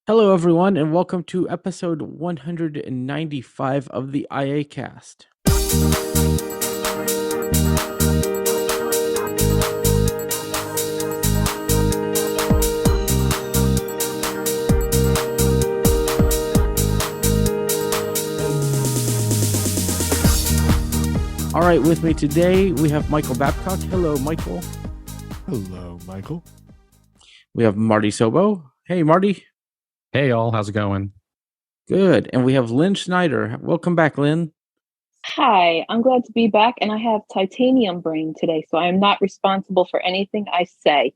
Hello, everyone, and welcome to episode 195 of the IA Cast. All right, with me today, we have Michael Babcock. Hello, Michael. Hello, Michael. We have Marty Sobo. Hey, Marty. Hey, y'all. How's it going? Good. And we have Lynn Schneider. Welcome back, Lynn. Hi, I'm glad to be back, and I have titanium brain today, so I am not responsible for anything I say.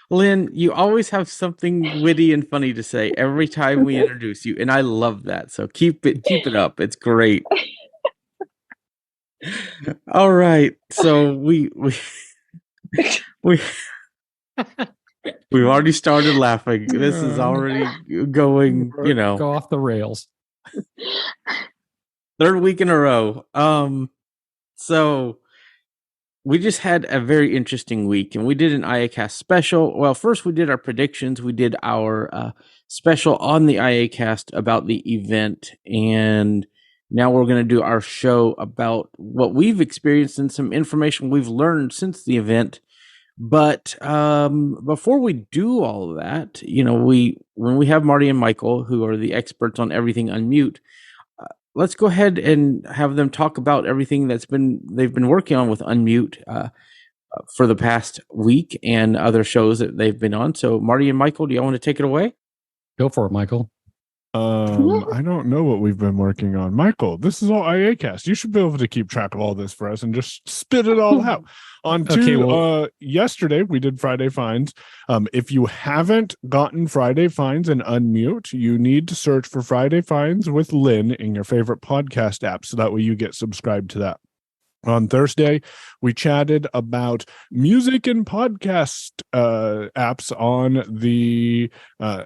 Lynn, you always have something witty and funny to say every time we introduce you, and I love that. So keep it up. It's great. All right. So we've already started laughing. This is already going, Go off the rails. Third week in a row. So we just had a very interesting week, and we did an IACast special. Well, first we did our predictions. We did our special on the IACast about the event, and now we're going to do our show about what we've experienced and some information we've learned since the event. But before we do all of that, when we have Marty and Michael, who are the experts on everything Unmute, let's go ahead and have them talk about everything they've been working on with Unmute for the past week and other shows that they've been on. So, Marty and Michael, do y'all want to take it away? Go for it, Michael. I don't know what we've been working on. Michael, this is all IACast. You should be able to keep track of all this for us and just spit it all out. Yesterday, we did Friday Finds. If you haven't gotten Friday Finds and Unmute, you need to search for Friday Finds with Lynn in your favorite podcast app, so that way you get subscribed to that. On Thursday, we chatted about music and podcast apps on the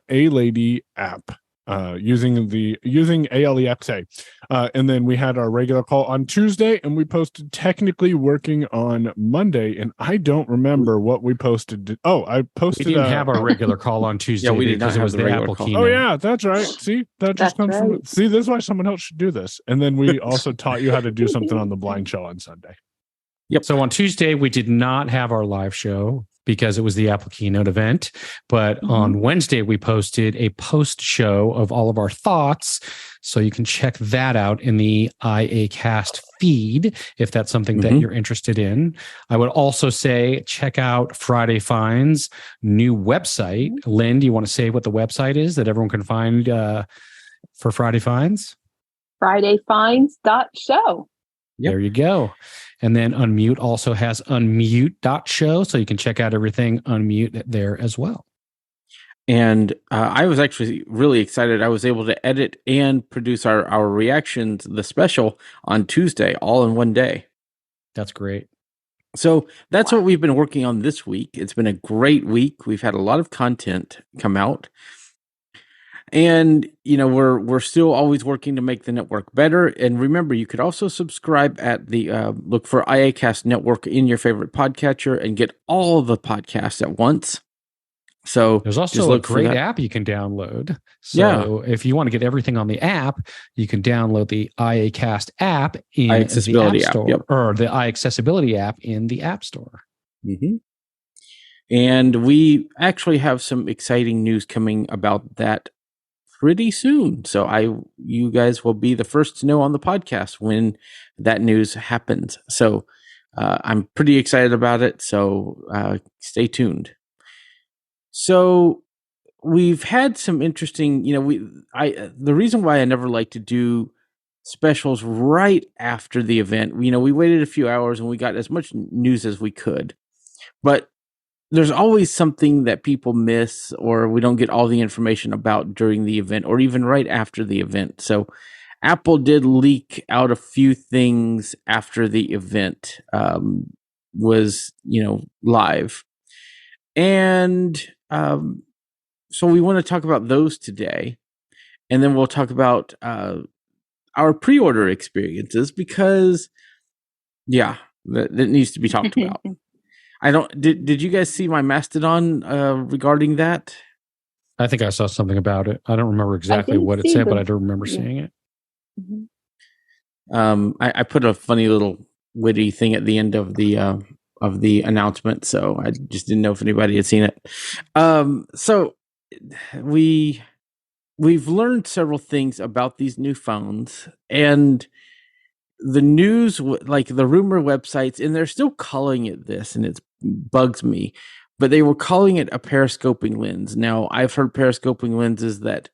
A-Lady app. Using ALEXA. And then we had our regular call on Tuesday, and we posted technically working on Monday, and I don't remember what we posted. I posted. We didn't have our regular call on Tuesday. Yeah, we did not because it have was the the regular Apple call. keynote. Oh yeah, that's right. See, that just comes from. See, this is why someone else should do this. And then we also taught you how to do something on the blind show on Sunday. Yep. So on Tuesday, we did not have our live show because it was the Apple keynote event. But on Wednesday, we posted a post show of all of our thoughts. So you can check that out in the IACast feed if that's something that you're interested in. I would also say check out Friday Finds' new website. Lynn, do you want to say what the website is that everyone can find for Friday Finds? FridayFinds.show. Yep. There you go. And then Unmute also has unmute.show, so you can check out everything Unmute there as well. And I was actually really excited. I was able to edit and produce our reactions, the special, on Tuesday, all in one day. That's great. So that's what we've been working on this week. It's been a great week. We've had a lot of content come out. And, we're still always working to make the network better. And remember, you could also subscribe at the look for IACast Network in your favorite podcatcher and get all of the podcasts at once. So there's also a great app you can download. So if you want to get everything on the app, you can download the IACast app in the App Store, or the iAccessibility app in the App Store. Mm-hmm. And we actually have some exciting news coming about that pretty soon. So you guys will be the first to know on the podcast when that news happens. So I'm pretty excited about it. So stay tuned. So we've had some interesting, the reason why I never like to do specials right after the event, we waited a few hours and we got as much news as we could, but there's always something that people miss or we don't get all the information about during the event or even right after the event. So Apple did leak out a few things after the event was, live. And so we want to talk about those today. And then we'll talk about our pre-order experiences because, that needs to be talked about. Did you guys see my Mastodon regarding that? I think I saw something about it. I don't remember exactly what it said, but I do remember seeing it. I put a funny little witty thing at the end of the announcement, so I just didn't know if anybody had seen it. So we've learned several things about these new phones, and the news, like the rumor websites, and they're still calling it this, and it bugs me, but they were calling it a periscoping lens. Now, I've heard periscoping lenses that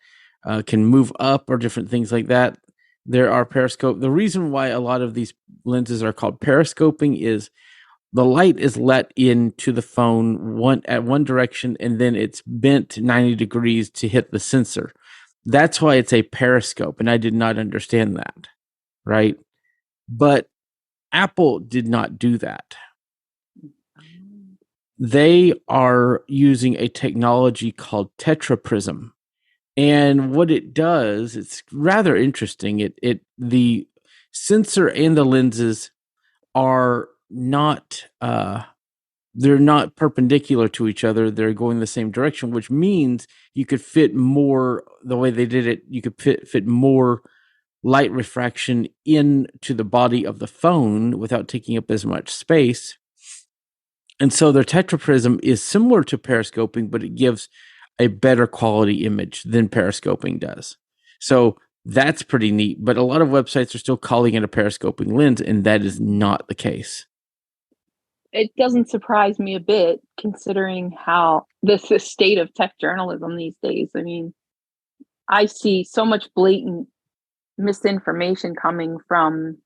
can move up or different things like that. There are periscope. The reason why a lot of these lenses are called periscoping is the light is let into the phone at one direction, and then it's bent 90 degrees to hit the sensor. That's why it's a periscope, and I did not understand that, right? But Apple did not do that. They are using a technology called tetraprism. And what it does, it's rather interesting. The sensor and the lenses are not they're not perpendicular to each other. They're going the same direction, which means you could fit more, the way they did it, you could fit more light refraction into the body of the phone without taking up as much space. And so their tetraprism is similar to periscoping, but it gives a better quality image than periscoping does. So that's pretty neat. But a lot of websites are still calling it a periscoping lens, and that is not the case. It doesn't surprise me a bit, considering how this is state of tech journalism these days. I mean, I see so much blatant misinformation coming from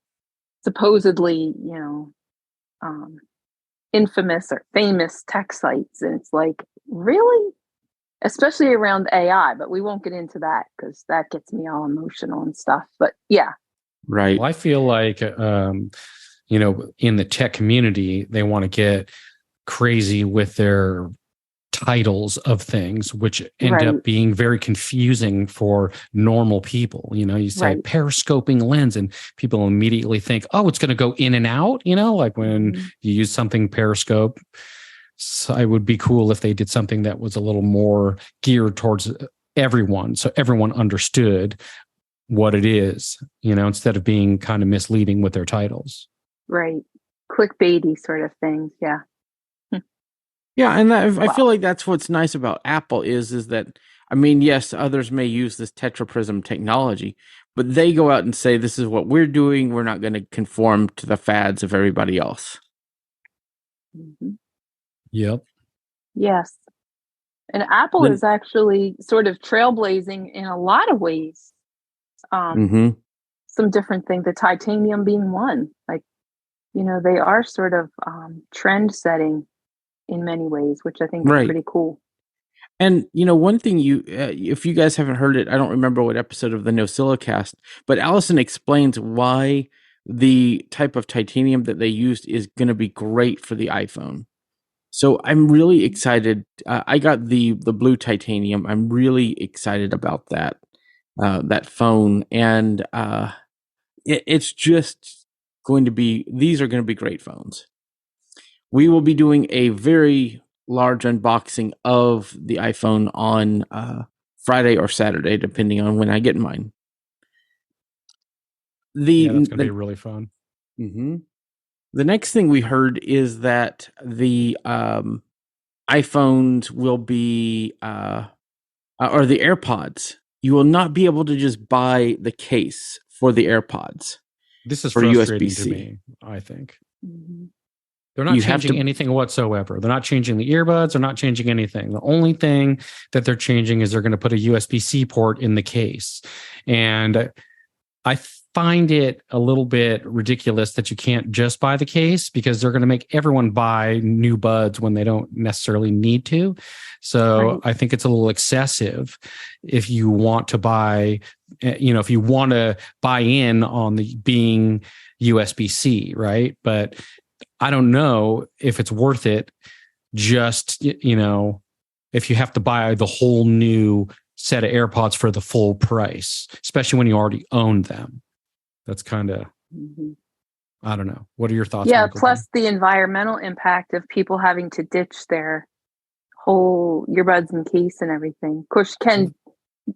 supposedly, infamous or famous tech sites. And it's like, really? Especially around AI, but we won't get into that because that gets me all emotional and stuff. But yeah. Right. Well, I feel like, in the tech community, they want to get crazy with their titles of things, which end up being very confusing for normal people. You say periscoping lens and people immediately think, oh, it's going to go in and out, like when you use something periscope. So it would be cool if they did something that was a little more geared towards everyone, so everyone understood what it is, instead of being kind of misleading with their titles. Right. Clickbaity sort of things. Yeah. Yeah, and I feel like that's what's nice about Apple is that, I mean, yes, others may use this tetraprism technology, but they go out and say, this is what we're doing. We're not going to conform to the fads of everybody else. Mm-hmm. Yep. Yes. And Apple is actually sort of trailblazing in a lot of ways. Some different things, the titanium being one. Like, they are sort of trend setting in many ways, which I think is pretty cool. And, one thing if you guys haven't heard it, I don't remember what episode of the NosillaCast, but Allison explains why the type of titanium that they used is going to be great for the iPhone. So I'm really excited. I got the blue titanium. I'm really excited about that phone. And it's just going to be, these are going to be great phones. We will be doing a very large unboxing of the iPhone on Friday or Saturday, depending on when I get mine. That's going to be really fun. Mm-hmm. The next thing we heard is that the iPhones will be, or the AirPods, you will not be able to just buy the case for the AirPods. This is for frustrating USB-C. to me, I think. Mm-hmm. They're not changing anything whatsoever. They're not changing the earbuds. They're not changing anything. The only thing that they're changing is they're going to put a USB-C port in the case. And I find it a little bit ridiculous that you can't just buy the case, because they're going to make everyone buy new buds when they don't necessarily need to. So I think it's a little excessive if you want to buy, if you want to buy in on the being USB-C, right? But I don't know if it's worth it just, if you have to buy the whole new set of AirPods for the full price, especially when you already own them. That's kind of, I don't know. What are your thoughts? Yeah, Michael? plus the environmental impact of people having to ditch their whole earbuds and case and everything. Of course,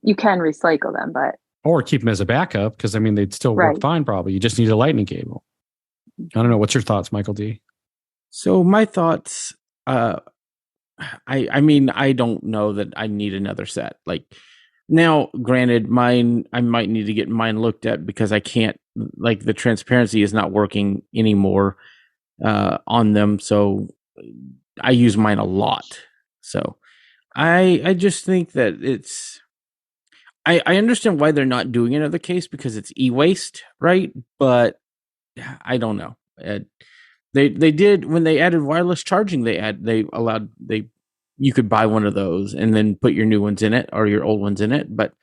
you can recycle them, but or keep them as a backup because I mean they'd still work fine. Probably you just need a lightning cable. I don't know. What's your thoughts, Michael D? So my thoughts, I mean, I don't know that I need another set. Like now, granted, mine, I might need to get mine looked at because I can't, like the transparency is not working anymore on them. So I use mine a lot. So I just think that I understand why they're not doing another case because it's e-waste, right? But I don't know. They did when they added wireless charging. You could buy one of those and then put your new ones in it or your old ones in it. But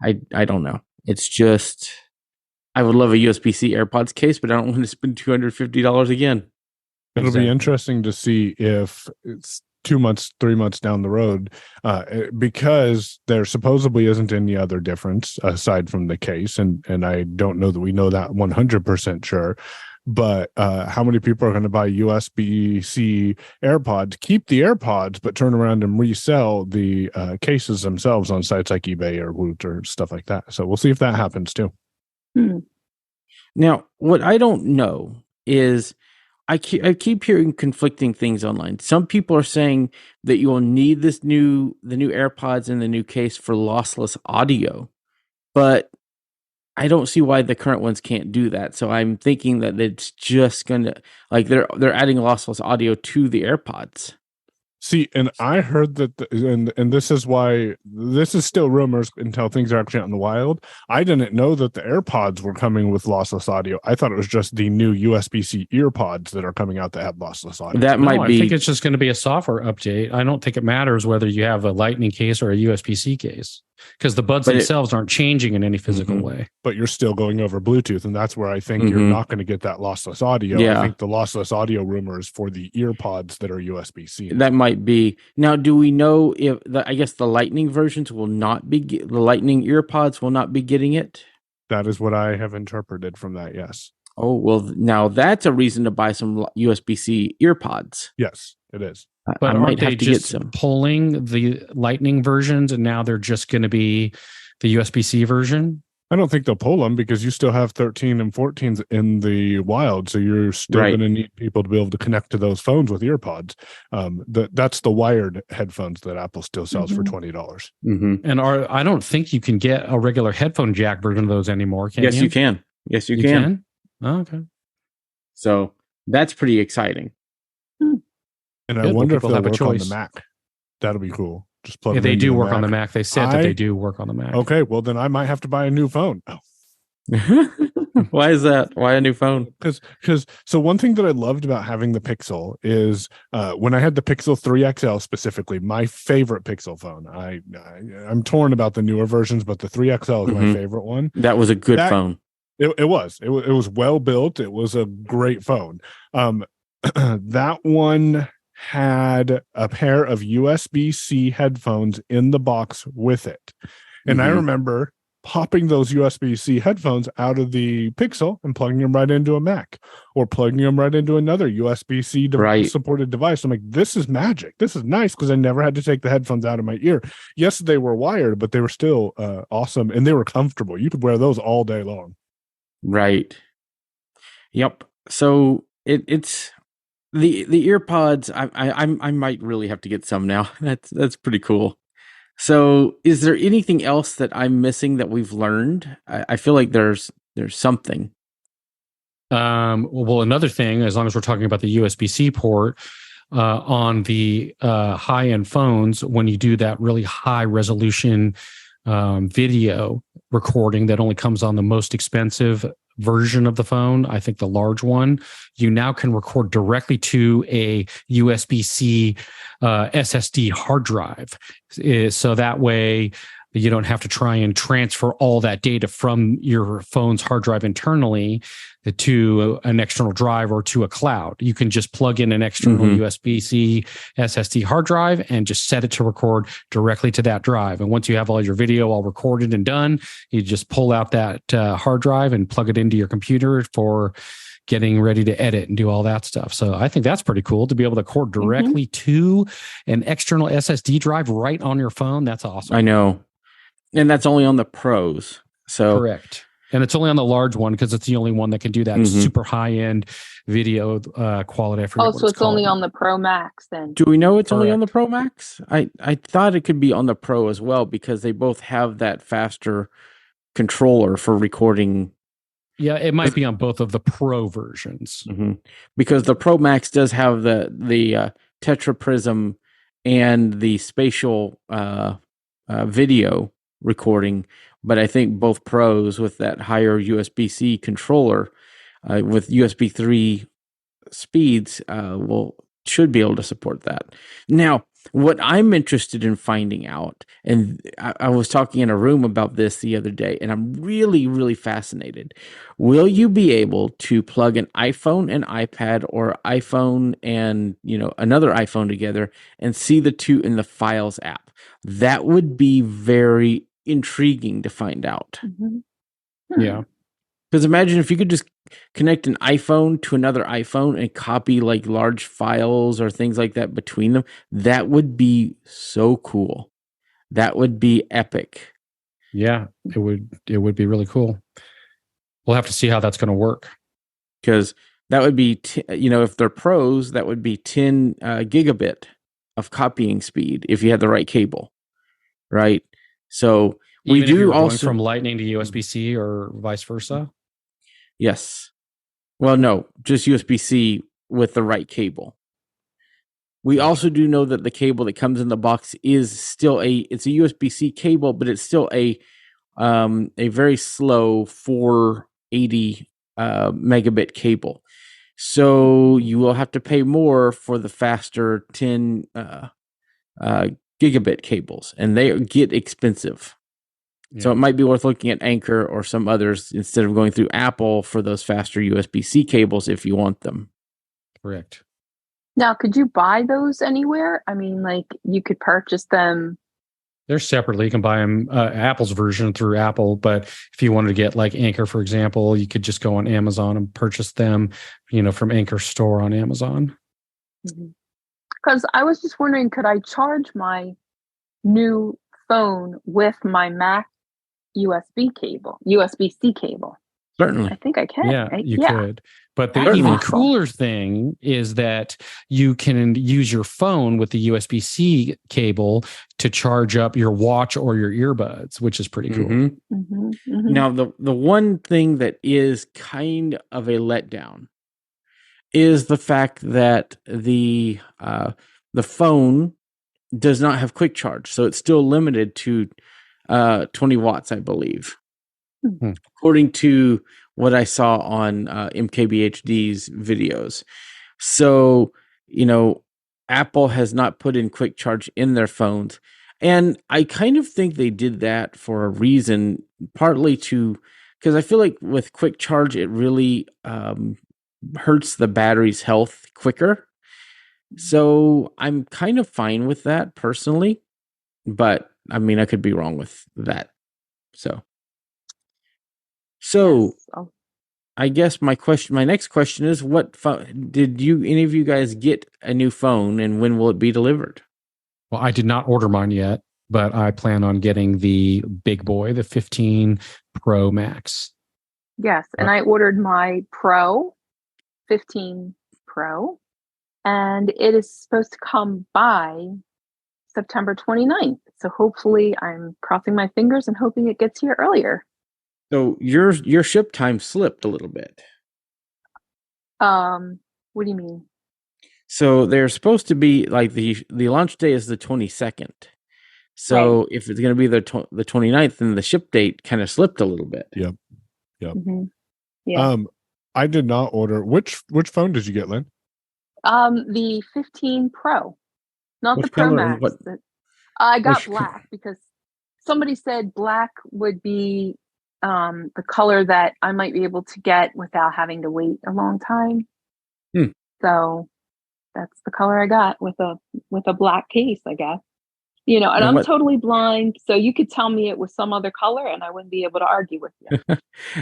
I don't know. It's just I would love a USB-C AirPods case, but I don't want to spend $250 again. It'll be interesting to see if it's 2 months, 3 months down the road, because there supposedly isn't any other difference aside from the case, and I don't know that we know that 100% sure. But how many people are going to buy USB-C AirPods, keep the AirPods, but turn around and resell the cases themselves on sites like eBay or Woot or stuff like that? So we'll see if that happens too. Now, what I don't know is I keep hearing conflicting things online. Some people are saying that you will need the new AirPods and the new case for lossless audio, but I don't see why the current ones can't do that. So I'm thinking that it's just gonna like they're adding lossless audio to the AirPods. See, and I heard that, and this is why this is still rumors until things are actually out in the wild. I didn't know that the AirPods were coming with lossless audio. I thought it was just the new USB-C earpods that are coming out that have lossless audio. That might be. I think it's just going to be a software update. I don't think it matters whether you have a Lightning case or a USB-C case because the buds themselves aren't changing in any physical way. But you're still going over Bluetooth, and that's where I think you're not going to get that lossless audio. Yeah. I think the lossless audio rumor is for the earpods that are USB-C. That might be. Now, do we know if I guess the Lightning versions will not be the Lightning earpods will not be getting it? That is what I have interpreted from that. Yes. Oh, well, now that's a reason to buy some USB-C earpods. Yes, it is. But I might aren't they have to just get some. pulling the Lightning versions and now they're just going to be the USB-C version? I don't think they'll pull them because you still have 13 and 14s in the wild. So you're still going to need people to be able to connect to those phones with earpods. That's the wired headphones that Apple still sells for $20. And I don't think you can get a regular headphone jack version of those anymore. Can Yes, you? you can. Yes, you can. Oh, okay. So that's pretty exciting. And I wonder if they'll work on the Mac. That'll be cool. Just plug. Yeah, they do work on the Mac. They said that they do work on the Mac. Okay, well then I might have to buy a new phone. Oh. Why is that? Why a new phone? Because so one thing that I loved about having the Pixel is when I had the Pixel 3 XL specifically, my favorite Pixel phone. I'm torn about the newer versions, but the 3 XL is my favorite one. That was a good phone. It was well built. It was a great phone. That one had a pair of USB-C headphones in the box with it. And I remember popping those USB-C headphones out of the Pixel and plugging them right into a Mac or plugging them right into another USB-C supported device. I'm like, this is magic. This is nice because I never had to take the headphones out of my ear. Yes, they were wired, but they were still awesome and they were comfortable. You could wear those all day long. Right. Yep. So it's the earpods. I might really have to get some now. That's pretty cool. So is there anything else that I'm missing that we've learned? I feel like there's something. Well, another thing, as long as we're talking about the USB-C port on the high-end phones, when you do that really high resolution video recording that only comes on the most expensive version of the phone, I think the large one, you now can record directly to a USB-C SSD hard drive. So that way you don't have to try and transfer all that data from your phone's hard drive internally to an external drive or to a cloud. You can just plug in an external USB-C SSD hard drive and just set it to record directly to that drive. And once you have all your video all recorded and done, you just pull out that hard drive and plug it into your computer for getting ready to edit and do all that stuff. So I think that's pretty cool to be able to cord directly to an external SSD drive right on your phone. That's awesome. I know. And that's only on the Pros. So correct. And it's only on the large one because it's the only one that can do that super high-end video quality. So it's only on the Pro Max then. Do we know it's only on the Pro Max? I thought it could be on the Pro as well because they both have that faster controller for recording. Yeah, it might be on both of the Pro versions. Because the Pro Max does have the tetraprism and the spatial video recording, but I think both Pros with that higher USB-C controller with USB 3 speeds should be able to support that. Now, what I'm interested in finding out, and I was talking in a room about this the other day, and I'm really, really fascinated. Will you be able to plug an iPhone and iPad or iPhone and another iPhone together and see the two in the Files app? That would be very intriguing to find out. Yeah. Because imagine if you could just connect an iPhone to another iPhone and copy like large files or things like that between them. That would be so cool. That would be epic. Yeah, it would be really cool. We'll have to see how that's going to work. Because that would be, if they're Pros, that would be 10 gigabit of copying speed if you had the right cable, right? So we do also from Lightning to USB-C or vice versa. Yes. Well, no, just USB-C with the right cable. We also do know that the cable that comes in the box is still it's a USB-C cable, but it's still a very slow 480 megabit cable. So you will have to pay more for the faster 10 gigabit cables, and they get expensive. Yeah. So it might be worth looking at Anchor or some others instead of going through Apple for those faster USB-C cables if you want them. Correct. Now, could you buy those anywhere? I mean, like you could purchase them. They're separately. You can buy them Apple's version through Apple, but if you wanted to get like Anchor, for example, you could just go on Amazon and purchase them, from Anchor store on Amazon. Because I was just wondering, could I charge my new phone with my Mac USB-C cable? Certainly. I think I can. Yeah, right? you could. But the even cooler thing is that you can use your phone with the USB-C cable to charge up your watch or your earbuds, which is pretty cool. Now, the one thing that is kind of a letdown is the fact that the phone does not have quick charge, so it's still limited to 20 watts, I believe, according to what I saw on MKBHD's videos. So, Apple has not put in quick charge in their phones, and I kind of think they did that for a reason, partly because I feel like with quick charge, it really hurts the battery's health quicker. So I'm kind of fine with that personally, but I mean, I could be wrong with that. So yes. I guess my next question is, what phone did any of you guys get a new phone, and when will it be delivered? Well, I did not order mine yet, but I plan on getting the big boy, the 15 Pro Max. Yes, and I ordered my 15 Pro. And it is supposed to come by September 29th. So hopefully I'm crossing my fingers and hoping it gets here earlier. So your ship time slipped a little bit. What do you mean? So they're supposed to be like the launch day is the 22nd. So if it's going to be the 29th, then the ship date kind of slipped a little bit. Yep. Yeah. I did not order. Which phone did you get, Lynn? The 15 Pro, not Which the Pro color? Max. I got black because somebody said black would be the color that I might be able to get without having to wait a long time. So that's the color I got with a black case, I guess. And I'm totally blind, so you could tell me it was some other color and I wouldn't be able to argue with you.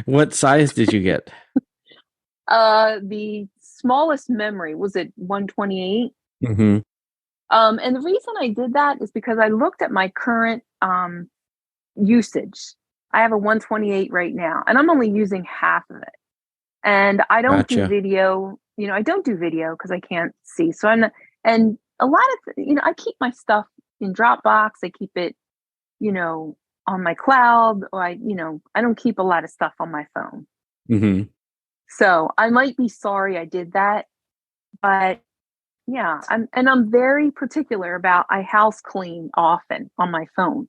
What size did you get? The smallest memory was it 128. Mm-hmm. And the reason I did that is because I looked at my current usage. I have a 128 right now, and I'm only using half of it. And I don't do Gotcha. video. I don't do video because I can't see. So I'm not, and a lot of I keep my stuff in Dropbox. I keep it, on my cloud, or I don't keep a lot of stuff on my phone. Mm-hmm. So I might be sorry I did that, but yeah, I'm very particular about I house clean often on my phone.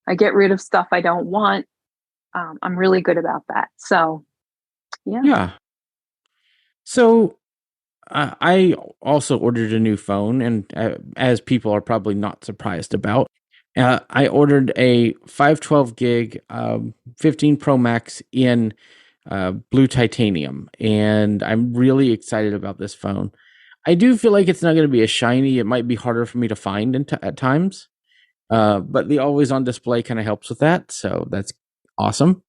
I get rid of stuff I don't want. I'm really good about that. So yeah. Yeah. So I also ordered a new phone, and as people are probably not surprised about, I ordered a 512 gig 15 Pro Max in blue titanium, and I'm really excited about this phone. I do feel like it's not going to be as shiny. It might be harder for me to find at times, but the always on display kind of helps with that, so that's awesome.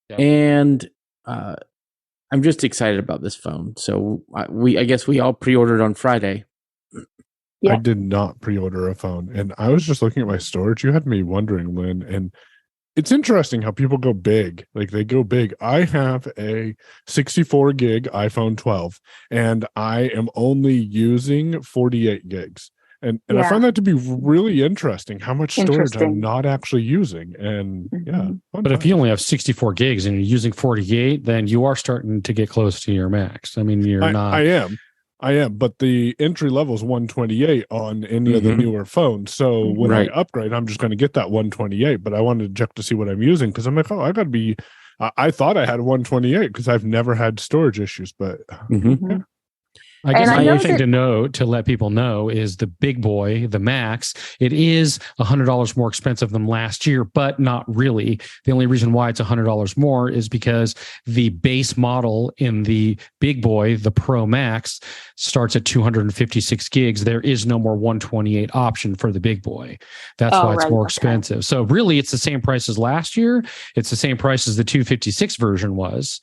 Yep. And I'm just excited about this phone. So I guess we all pre-ordered on Friday. Yeah. I did not pre-order a phone, and I was just looking at my storage. You had me wondering, Lynn, and it's interesting how people go big. Like they go big. I have a 64 gig iPhone 12, and I am only using 48 gigs. And I Yeah. find that to be really interesting how much storage I'm Interesting. not actually using. And yeah. Mhm. But if you only have 64 gigs and you're using 48, then you are starting to get close to your max. I mean, you're not. I am, but the entry level is 128 on any of the Mhm. newer phones. So when Right. I upgrade, I'm just going to get that 128. But I wanted to check to see what I'm using because I'm like, oh, I got to be. I thought I had 128 because I've never had storage issues, but Mhm. Mhm. I guess And I the know other thing that- to know, to let people know, is the big boy, the Max. It is $100 more expensive than last year, but not really. The only reason why it's $100 more is because the base model in the big boy, the Pro Max, starts at 256 gigs. There is no more 128 option for the big boy. That's why it's right, more okay. expensive. So really, it's the same price as last year. It's the same price as the 256 version was.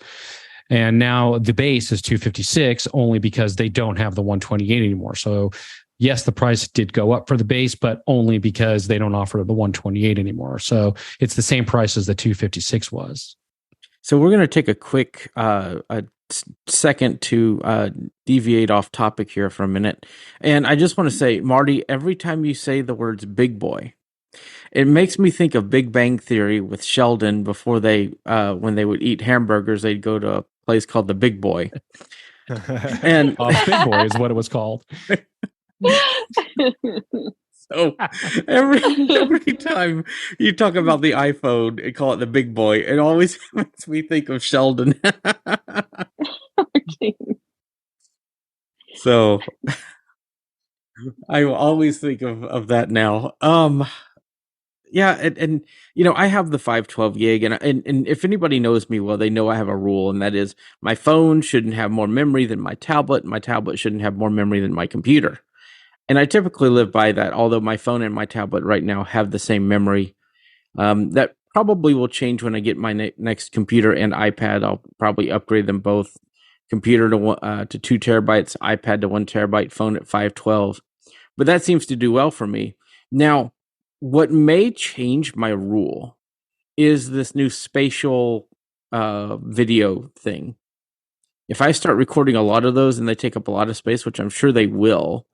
And now the base is 256 only because they don't have the 128 anymore. So yes, the price did go up for the base, but only because they don't offer the 128 anymore. So it's the same price as the 256 was. So we're going to take a quick second to deviate off topic here for a minute. And I just want to say, Marty, every time you say the words big boy, it makes me think of Big Bang Theory with Sheldon before when they would eat hamburgers, they'd go to a place called the Big Boy. And Big boy is what it was called. so every time you talk about the iPhone and call it the Big Boy, it always makes me think of Sheldon. So I will always think of that now. Yeah, and I have the 512 gig, and if anybody knows me well, they know I have a rule, and that is my phone shouldn't have more memory than my tablet, and my tablet shouldn't have more memory than my computer. And I typically live by that, although my phone and my tablet right now have the same memory. That probably will change when I get my next computer and iPad. I'll probably upgrade them both: computer to 2 terabytes, iPad to 1 terabyte, phone at 512. But that seems to do well for me. Now, what may change my rule is this new spatial video thing. If I start recording a lot of those and they take up a lot of space, which I'm sure they will,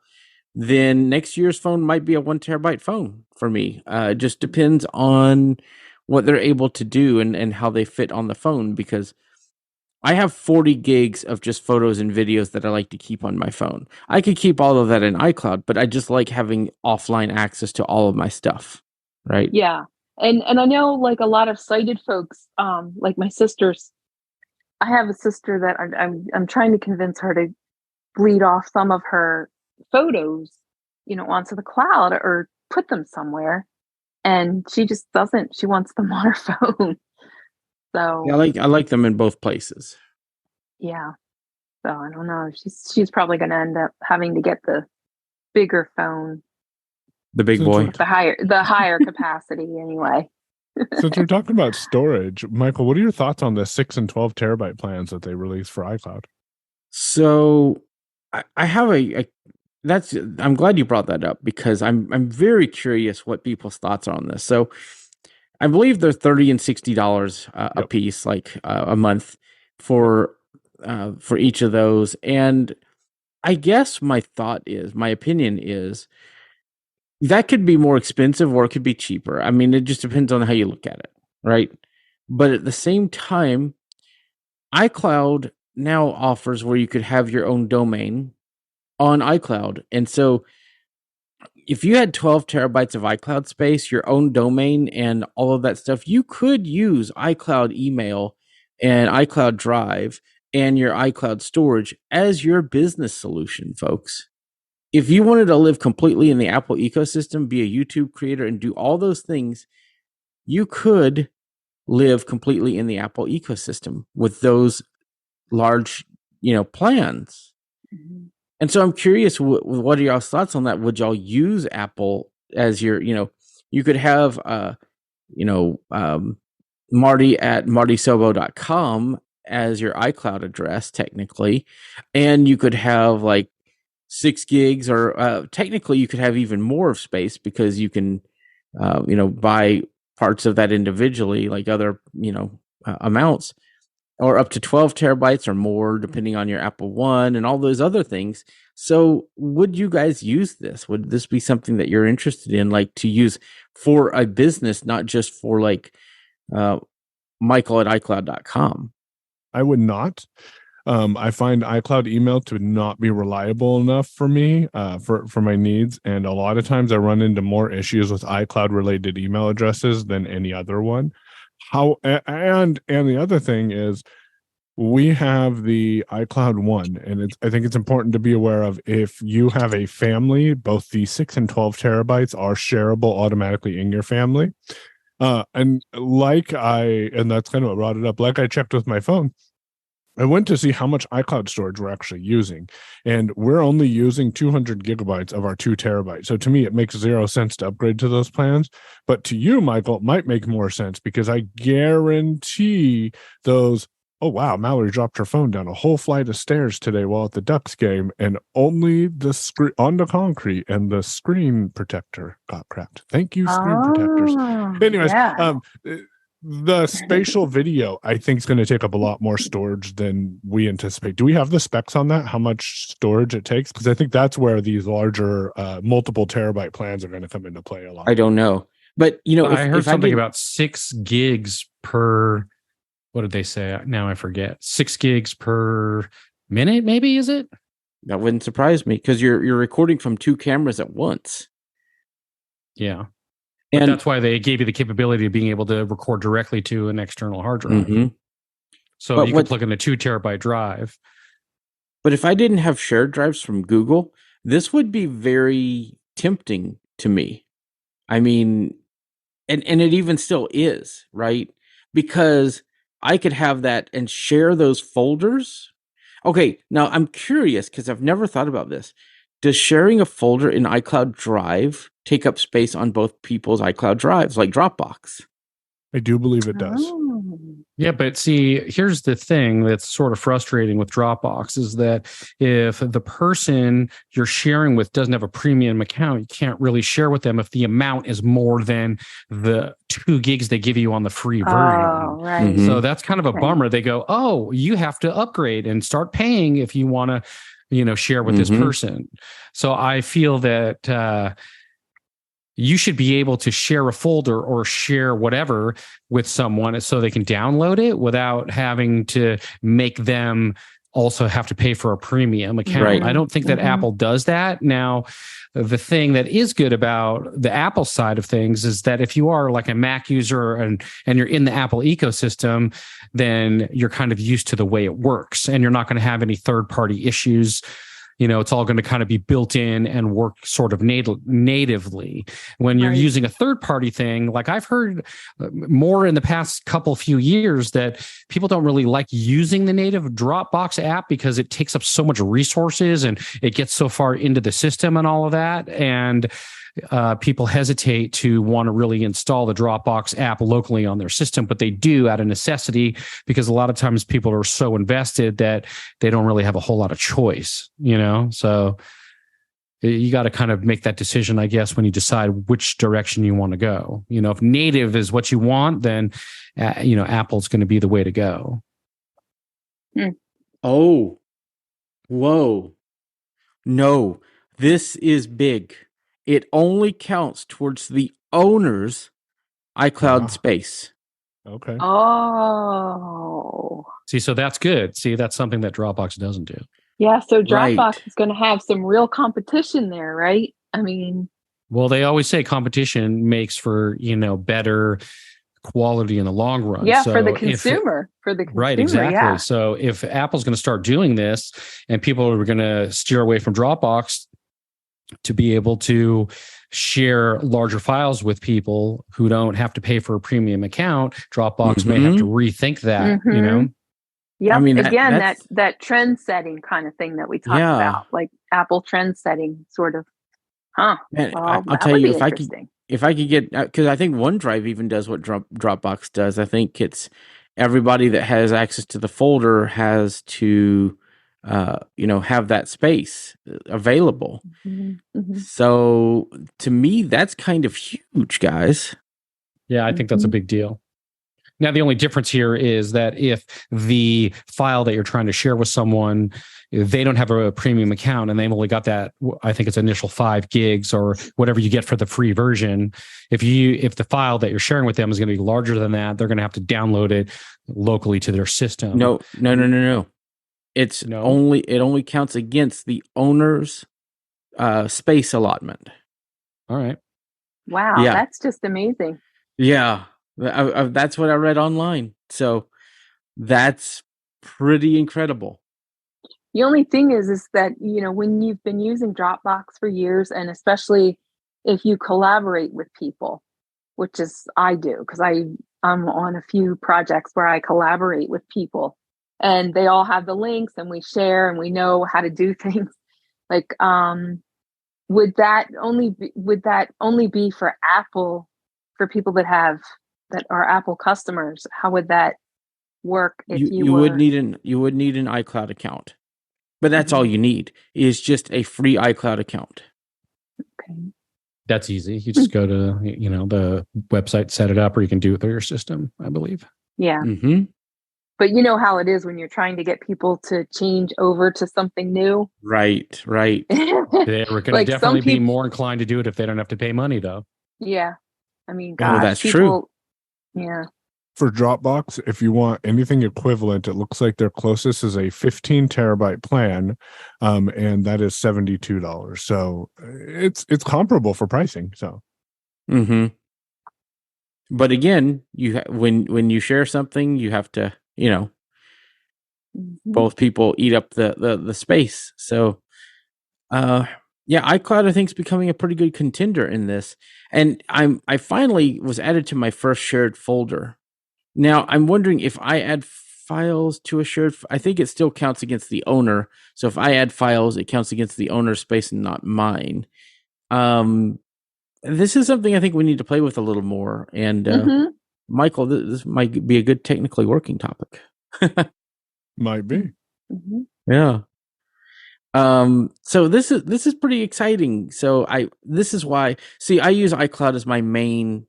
then next year's phone might be a 1 terabyte phone for me. It just depends on what they're able to do and how they fit on the phone, because I have 40 gigs of just photos and videos that I like to keep on my phone. I could keep all of that in iCloud, but I just like having offline access to all of my stuff, right? Yeah. And I know like a lot of sighted folks, like my sisters, I have a sister that I'm trying to convince her to bleed off some of her photos, onto the cloud or put them somewhere. And she just doesn't. She wants them on her phone. So Yeah, I like them in both places. yeah. So I don't know. She's probably going to end up having to get the bigger phone, The big boy. the higher capacity anyway. since we're talking about storage, Michael, what are your thoughts on the 6 and 12 terabyte plans that they released for iCloud? So I have I'm glad you brought that up because I'm very curious what people's thoughts are on this. So I believe they're $30 and $60 a Yep. piece, like a month for each of those. And I guess my opinion is that could be more expensive or it could be cheaper. I mean, it just depends on how you look at it, right? But at the same time, iCloud now offers where you could have your own domain on iCloud. And so if you had 12 terabytes of iCloud space, your own domain and all of that stuff, you could use iCloud email and iCloud Drive and your iCloud storage as your business solution, folks. If you wanted to live completely in the Apple ecosystem, be a YouTube creator and do all those things, you could live completely in the Apple ecosystem with those large, plans. Mhm. And so I'm curious, what are y'all's thoughts on that? Would y'all use Apple as your, you could have, Marty at martysobo.com as your iCloud address, technically. And you could have like 6 gigs or technically you could have even more of space because you can, buy parts of that individually, like other, amounts, or up to 12 terabytes or more, depending on your Apple One and all those other things. So would you guys use this? Would this be something that you're interested in, like to use for a business, not just for like Michael at iCloud.com? I would not. I find iCloud email to not be reliable enough for me, for my needs. And a lot of times I run into more issues with iCloud related email addresses than any other one. And the other thing is we have the iCloud One, and I think it's important to be aware of if you have a family, both the 6 and 12 terabytes are shareable automatically in your family. And that's kind of what brought it up. Like I checked with my phone, I went to see how much iCloud storage we're actually using, and we're only using 200 gigabytes of our 2 terabytes. So to me, it makes 0 sense to upgrade to those plans. But to you, Michael, it might make more sense because I guarantee those. Oh, wow. Mallory dropped her phone down a whole flight of stairs today while at the Ducks game, and only the screen on the concrete and the screen protector got cracked. Thank you, screen protectors. Anyways, Yeah. the spatial video, I think, is going to take up a lot more storage than we anticipate. Do we have the specs on that? How much storage it takes? Because I think that's where these larger, multiple terabyte plans are going to come into play a lot. I don't know, but I heard something about 6 gigs per. What did they say? Now I forget. 6 gigs per minute, maybe, is it? That wouldn't surprise me because you're recording from 2 cameras at once. Yeah. But And that's why they gave you the capability of being able to record directly to an external hard drive. Mm-hmm. So you could plug in a 2 terabyte drive. But if I didn't have shared drives from Google, this would be very tempting to me. I mean, and it even still is, right? Because I could have that and share those folders. Okay, now I'm curious because I've never thought about this. Does sharing a folder in iCloud Drive take up space on both people's iCloud drives, like Dropbox? I do believe it does. Yeah, but see, here's the thing that's sort of frustrating with Dropbox is that if the person you're sharing with doesn't have a premium account, you can't really share with them if the amount is more than the 2 gigs they give you on the free version. Oh, right. Mhm. So that's kind of a bummer. They go, oh, you have to upgrade and start paying if you want to, share with this person. So I feel that you should be able to share a folder or share whatever with someone so they can download it without having to make them also have to pay for a premium account. Right. I don't think that Apple does that. Now, the thing that is good about the Apple side of things is that if you are like a Mac user and you're in the Apple ecosystem, then you're kind of used to the way it works and you're not going to have any third-party issues. It's all going to kind of be built in and work sort of natively. When you're using a third-party thing, like I've heard more in the past few years that people don't really like using the native Dropbox app because it takes up so much resources and it gets so far into the system and all of that. And people hesitate to want to really install the Dropbox app locally on their system, but they do out of necessity, because a lot of times people are so invested that they don't really have a whole lot of choice, So you got to kind of make that decision, I guess, when you decide which direction you want to go. If native is what you want, then, Apple's going to be the way to go. Oh, whoa. No, this is big. It only counts towards the owner's iCloud space. Okay. Oh. See, so that's good. See, that's something that Dropbox doesn't do. Yeah, so Dropbox Right. is going to have some real competition there, right? I mean, well, they always say competition makes for, better quality in the long run. yeah, So for the consumer, right, exactly. Yeah. So if Apple's going to start doing this and people are going to steer away from Dropbox to be able to share larger files with people who don't have to pay for a premium account, Dropbox may have to rethink that, Yeah, I mean, again, that's that trend setting kind of thing that we talked Yeah. about, like Apple trend setting sort of. Huh. Man, Well, I'll that tell would you, be if I could get, because I think OneDrive even does what Dropbox does. I think it's everybody that has access to the folder has to, have that space available. Mhm. So to me, that's kind of huge, guys. Yeah, I think that's a big deal. Now, the only difference here is that if the file that you're trying to share with someone, they don't have a premium account and they've only got that, I think it's initial 5 gigs or whatever you get for the free version. If the file that you're sharing with them is going to be larger than that, they're going to have to download it locally to their system. No. It only counts against the owner's space allotment. All right. Wow, Yeah. that's just amazing. Yeah, that's what I read online. So that's pretty incredible. The only thing is that, when you've been using Dropbox for years, and especially if you collaborate with people, which is I do, because I'm on a few projects where I collaborate with people and they all have the links and we share and we know how to do things. Like, would that only be for Apple, for people that are Apple customers? How would that work if You would need an iCloud account, but that's all you need is just a free iCloud account. Okay. That's easy. You just go to the website, set it up, or you can do it through your system, I believe. Yeah. Mm-hmm. But you know how it is when you're trying to get people to change over to something new. Right. They're going to Like definitely be more inclined to do it if they don't have to pay money, though. Yeah. I mean, Oh, gosh, that's people, true. Yeah. For Dropbox, if you want anything equivalent, it looks like their closest is a 15 terabyte plan, and that is $72. So it's comparable for pricing. So, but again, when you share something, you have to, both people eat up the space. So, iCloud I think is becoming a pretty good contender in this, and I finally was added to my first shared folder. Now, I'm wondering if I add files to a shared, I think it still counts against the owner. So if I add files, it counts against the owner's space and not mine. This is something I think we need to play with a little more. And Michael, this might be a good technically working topic. might be. Mm-hmm. Yeah. So this is pretty exciting. So this is why, see, I use iCloud as my main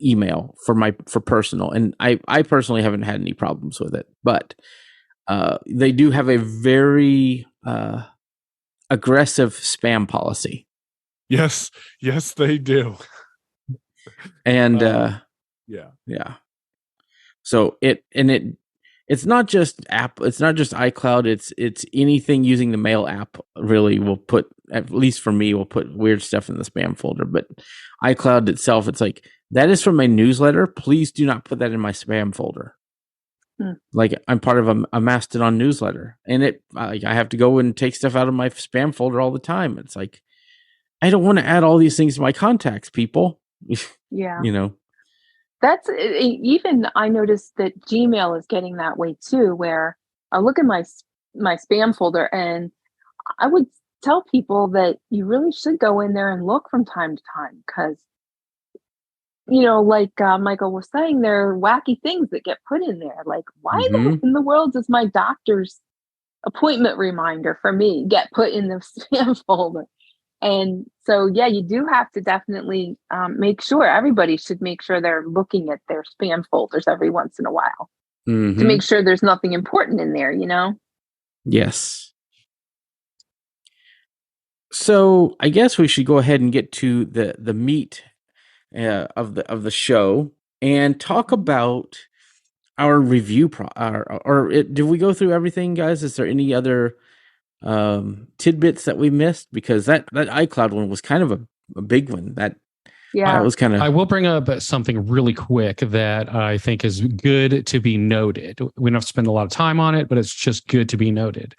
email for personal, and I personally haven't had any problems with it, but they do have a very aggressive spam policy. Yes, they do. And yeah. So it's not just iCloud. It's anything using the mail app really will put, at least for me, will put weird stuff in the spam folder. But iCloud itself, it's like, that is from my newsletter. Please do not put that in my spam folder. Like, I'm part of a Mastodon newsletter, and I have to go and take stuff out of my spam folder all the time. It's like, I don't want to add all these things to my contacts, people. Yeah. That's even, I noticed that Gmail is getting that way too, where I look at my spam folder and I would tell people that you really should go in there and look from time to time because, like Michael was saying, there are wacky things that get put in there. Like, why Mm-hmm. in the world does my doctor's appointment reminder for me get put in the spam folder? And so, yeah, you do have to definitely make sure, everybody should make sure they're looking at their spam folders every once in a while to make sure there's nothing important in there, Yes. So I guess we should go ahead and get to the meat of the show and talk about our review did we go through everything, guys? Is there any other tidbits that we missed? Because that iCloud one was kind of a big one. That was kind of. I will bring up something really quick that I think is good to be noted. We don't have to spend a lot of time on it, but it's just good to be noted.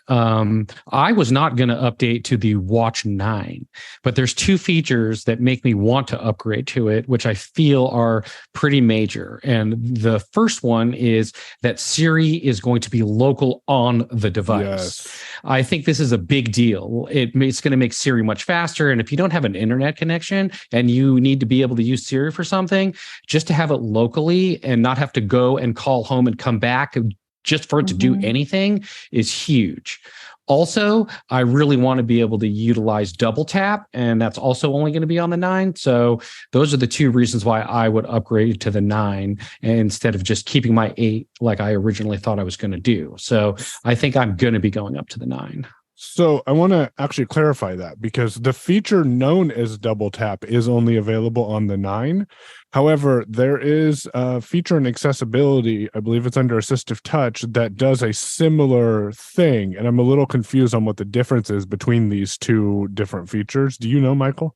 I was not going to update to the Watch 9, but there's two features that make me want to upgrade to it, which I feel are pretty major. And the first one is that Siri is going to be local on the device. Yes. I think this is a big deal. It's going to make Siri much faster. And if you don't have an internet connection and you need to be able to use Siri for something, just to have it locally and not have to go and call home and come back just for it to do anything is huge. Also, I really want to be able to utilize double tap, and that's also only going to be on the 9. So those are the two reasons why I would upgrade to the 9 instead of just keeping my 8 like I originally thought I was going to do. So I think I'm going to be going up to the 9. So I want to actually clarify that because the feature known as double tap is only available on the 9. However, there is a feature in accessibility, I believe it's under assistive touch, that does a similar thing. And I'm a little confused on what the difference is between these two different features. Do you know, Michael?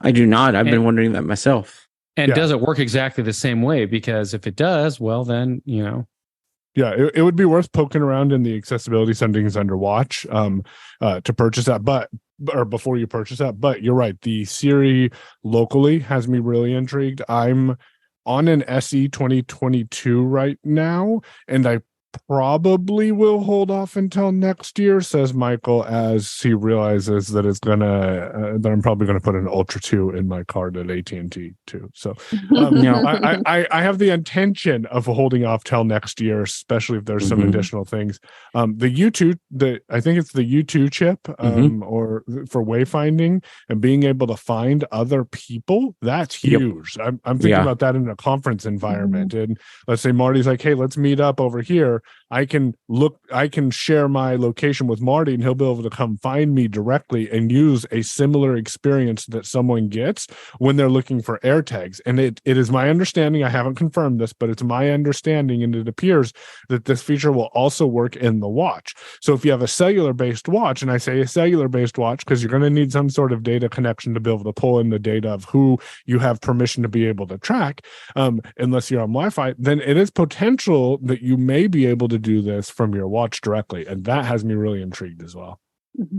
I do not. I've been wondering that myself. And does it work exactly the same way? Because if it does, well, then, Yeah, it would be worth poking around in the accessibility settings under Watch to purchase that, or before you purchase that. But you're right, the Siri locally has me really intrigued. I'm on an SE 2022 right now, and I probably will hold off until next year, says Michael, as he realizes that it's that I'm probably gonna put an Ultra 2 in my card at AT&T too. So I have the intention of holding off till next year, especially if there's some additional things. The U2, I think it's the U2 chip, or for wayfinding and being able to find other people, that's huge. I'm thinking about that in a conference environment, and let's say Marty's like, hey, let's meet up over here. I can share my location with Marty and he'll be able to come find me directly and use a similar experience that someone gets when they're looking for AirTags. And it is my understanding, I haven't confirmed this, but it's my understanding, and it appears that this feature will also work in the watch. So if you have a cellular-based watch, and I say a cellular-based watch because you're going to need some sort of data connection to be able to pull in the data of who you have permission to be able to track, unless you're on Wi-Fi, then it is potential that you may be able to do this from your watch directly, and that has me really intrigued as well.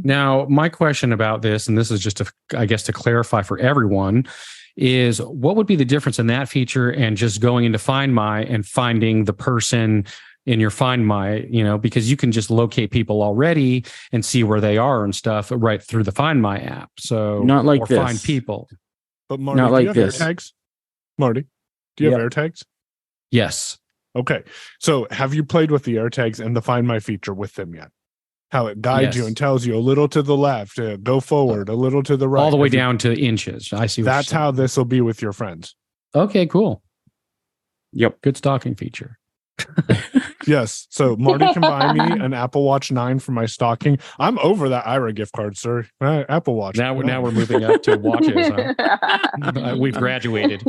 Now, my question about this, and this is just to clarify for everyone, is what would be the difference in that feature and just going into Find My and finding the person in your Find My, because you can just locate people already and see where they are and stuff right through the Find My app. So not like this. Find people. But Marty, not like do you have this. AirTags? Marty, do you have AirTags? Yes. Okay. So have you played with the AirTags and the Find My feature with them yet? How it guides you and tells you a little to the left, go forward, a little to the right. All the way down to inches. I see. That's how this will be with your friends. Okay, cool. Yep. Good stalking feature. Yes. So Marty can buy me an Apple Watch 9 for my stocking. I'm over that IRA gift card, sir. Apple Watch. Now we're moving up to watches. Huh? We've graduated.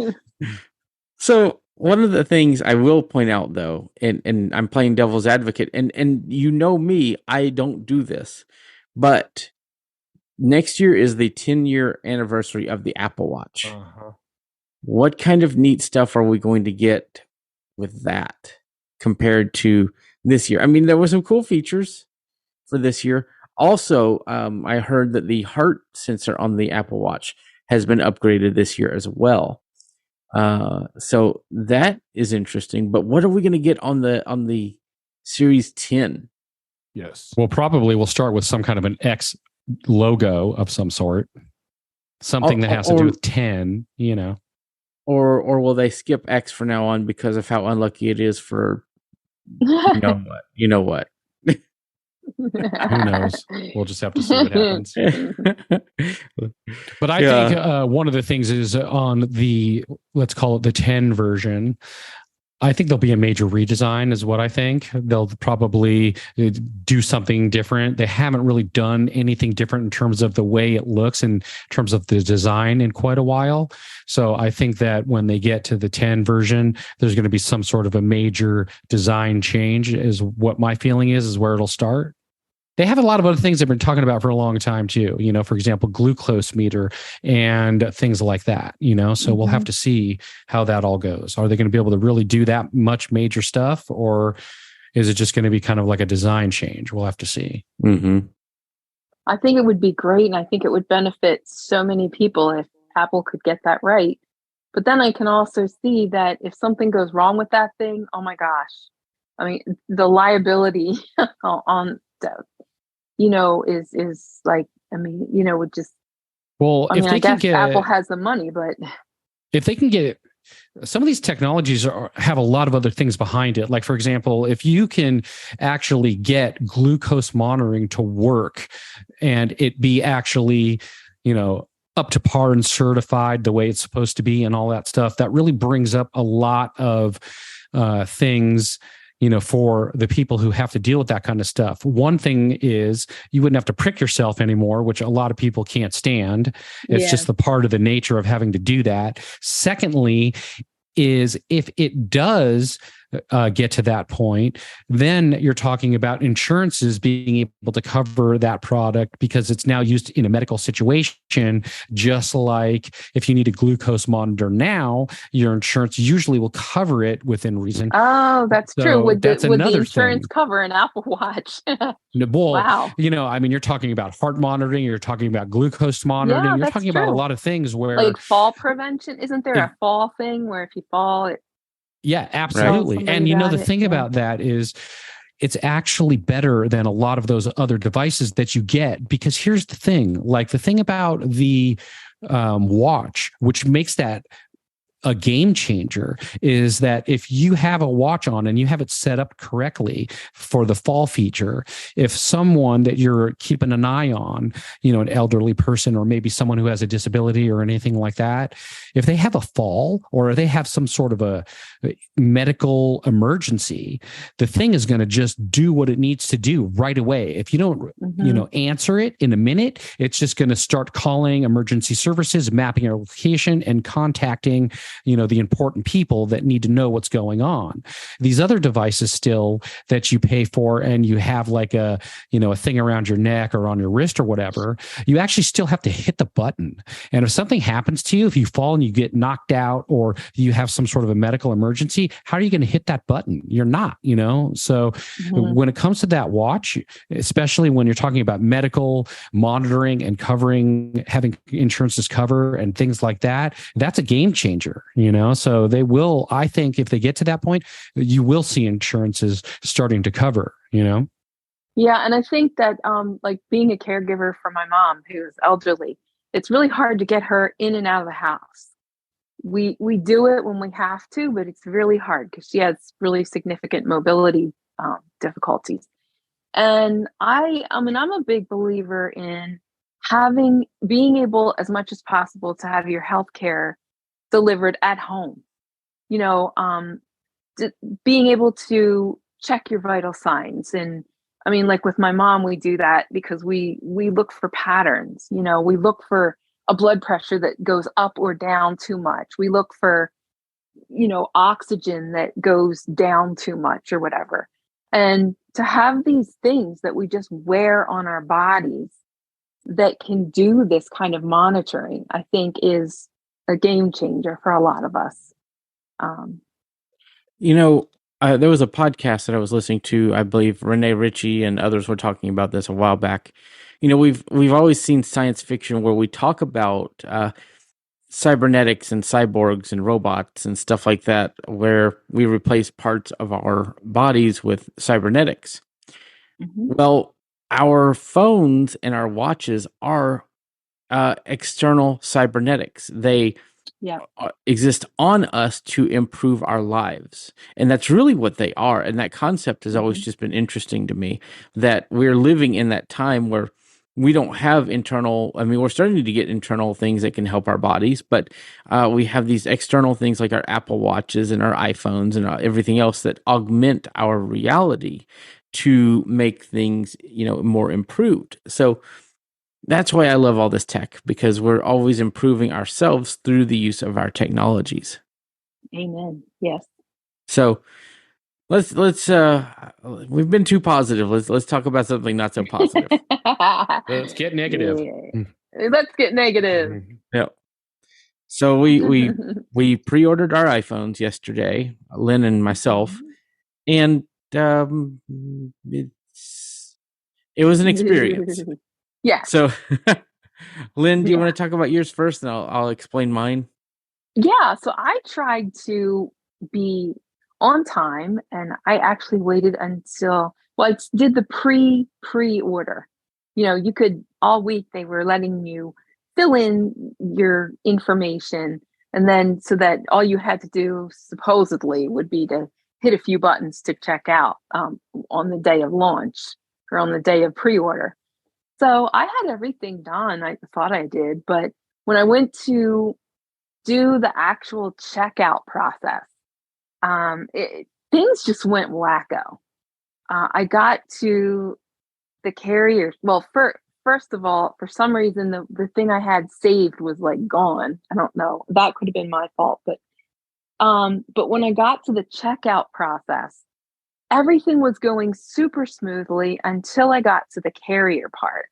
So one of the things I will point out, though, and I'm playing devil's advocate, and me, I don't do this, but next year is the 10-year anniversary of the Apple Watch. What kind of neat stuff are we going to get with that compared to this year? I mean, there were some cool features for this year. Also, I heard that the heart sensor on the Apple Watch has been upgraded this year as well. So that is interesting. But what are we going to get on the Series 10? Yes. Well, probably we'll start with some kind of an X logo of some sort, something that has to do with 10, or will they skip X from now on because of how unlucky it is for you know what. Who knows? We'll just have to see what happens. But I think one of the things is on the, let's call it the 10 version, I think there'll be a major redesign is what I think. They'll probably do something different. They haven't really done anything different in terms of the way it looks, in terms of the design in quite a while. So I think that when they get to the 10 version, there's going to be some sort of a major design change is what my feeling is where it'll start. They have a lot of other things they've been talking about for a long time too, for example, glucose meter and things like that, so we'll have to see how that all goes. Are they going to be able to really do that much major stuff, or is it just going to be kind of like a design change? We'll have to see. Mm-hmm. I think it would be great, and I think it would benefit so many people if Apple could get that right. But then I can also see that if something goes wrong with that thing, oh my gosh, I mean, the liability on is like, would just. Well, if they can get, Apple has the money, but if they can get some of these technologies have a lot of other things behind it. Like, for example, if you can actually get glucose monitoring to work and it be actually, up to par and certified the way it's supposed to be and all that stuff, that really brings up a lot of things, for the people who have to deal with that kind of stuff. One thing is you wouldn't have to prick yourself anymore, which a lot of people can't stand. It's just the part of the nature of having to do that. Secondly, is if it does get to that point, then you're talking about insurances being able to cover that product because it's now used in a medical situation. Just like if you need a glucose monitor now, your insurance usually will cover it within reason. Oh, that's true. Would the insurance thing. cover an Apple Watch? Wow. You're talking about heart monitoring, you're talking about glucose monitoring, you're talking about a lot of things where like fall prevention. Isn't there a fall thing where if you fall, yeah, absolutely. Right. And the thing about that is it's actually better than a lot of those other devices that you get, because here's the thing, like the thing about the watch, which makes that a game changer, is that if you have a watch on and you have it set up correctly for the fall feature, if someone that you're keeping an eye on, an elderly person or maybe someone who has a disability or anything like that, if they have a fall or they have some sort of a medical emergency, the thing is going to just do what it needs to do right away. If you don't, answer it in a minute, it's just going to start calling emergency services, mapping your location, and contacting the important people that need to know what's going on. These other devices still that you pay for and you have like a thing around your neck or on your wrist or whatever, you actually still have to hit the button. And if something happens to you, if you fall and you get knocked out or you have some sort of a medical emergency, how are you going to hit that button? You're not, So when it comes to that watch, especially when you're talking about medical monitoring and having insurances cover and things like that, that's a game changer. So they will, I think if they get to that point, you will see insurances starting to cover, Yeah. And I think that, like being a caregiver for my mom, who's elderly, it's really hard to get her in and out of the house. We do it when we have to, but it's really hard because she has really significant mobility difficulties. And I'm a big believer in being able as much as possible to have your healthcare delivered at home, being able to check your vital signs. And like with my mom, we do that because we look for patterns, we look for a blood pressure that goes up or down too much. We look for, oxygen that goes down too much or whatever. And to have these things that we just wear on our bodies that can do this kind of monitoring, I think is a game changer for a lot of us. There was a podcast that I was listening to. I believe Renee Ritchie and others were talking about this a while back. We've always seen science fiction where we talk about cybernetics and cyborgs and robots and stuff like that, where we replace parts of our bodies with cybernetics. Well, our phones and our watches are external cybernetics. They exist on us to improve our lives. And that's really what they are. And that concept has always just been interesting to me, that we're living in that time where we don't have internal, I mean, we're starting to get internal things that can help our bodies, but we have these external things like our Apple Watches and our iPhones and everything else that augment our reality to make things, more improved. So that's why I love all this tech, because we're always improving ourselves through the use of our technologies. Amen. Yes. So let's we've been too positive. Let's talk about something not so positive. Let's get negative. Yeah. Let's get negative. Yeah. So we pre-ordered our iPhones yesterday, Lynn and myself, and it was an experience. Yeah. So, Lynn, do you want to talk about yours first, and I'll explain mine? Yeah. So I tried to be on time, and I actually waited until I did the pre-order. You could all week they were letting you fill in your information, and then so that all you had to do supposedly would be to hit a few buttons to check out on the day of launch or on the day of pre-order. So I had everything done. I thought I did, but when I went to do the actual checkout process, things just went wacko. I got to the carrier. Well, first of all, for some reason, the thing I had saved was like gone. I don't know. That could have been my fault, but when I got to the checkout process, everything was going super smoothly until I got to the carrier part.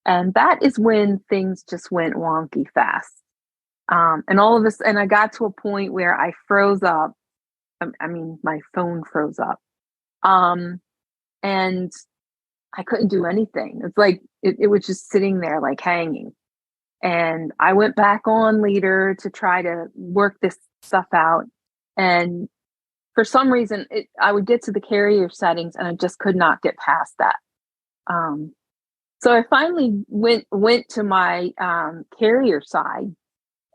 And that is when things just went wonky fast. And all of this, and I got to a point where I froze up. I mean, my phone froze up. And I couldn't do anything. It's like it was just sitting there like hanging. And I went back on later to try to work this stuff out. And for some reason, I would get to the carrier settings and I just could not get past that. So I finally went to my carrier side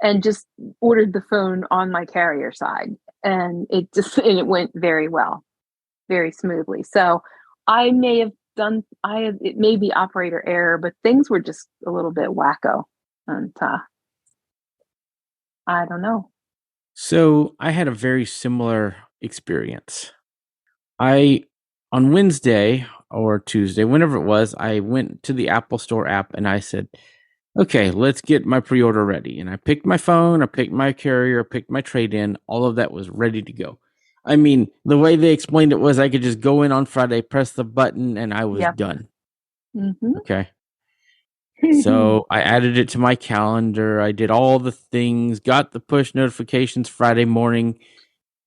and just ordered the phone on my carrier side, and it went very well, very smoothly. So I may have it may be operator error, but things were just a little bit wacko, and I don't know. So I had a very similar experience. On Wednesday or Tuesday, whenever it was, I went to the Apple Store app and I said, okay, let's get my pre-order ready. And I picked my phone, I picked my carrier, I picked my trade-in. All of that was ready to go. I mean, the way they explained it was I could just go in on Friday, press the button, and I was done. Okay. So I added it to my calendar. I did all the things, got the push notifications Friday morning.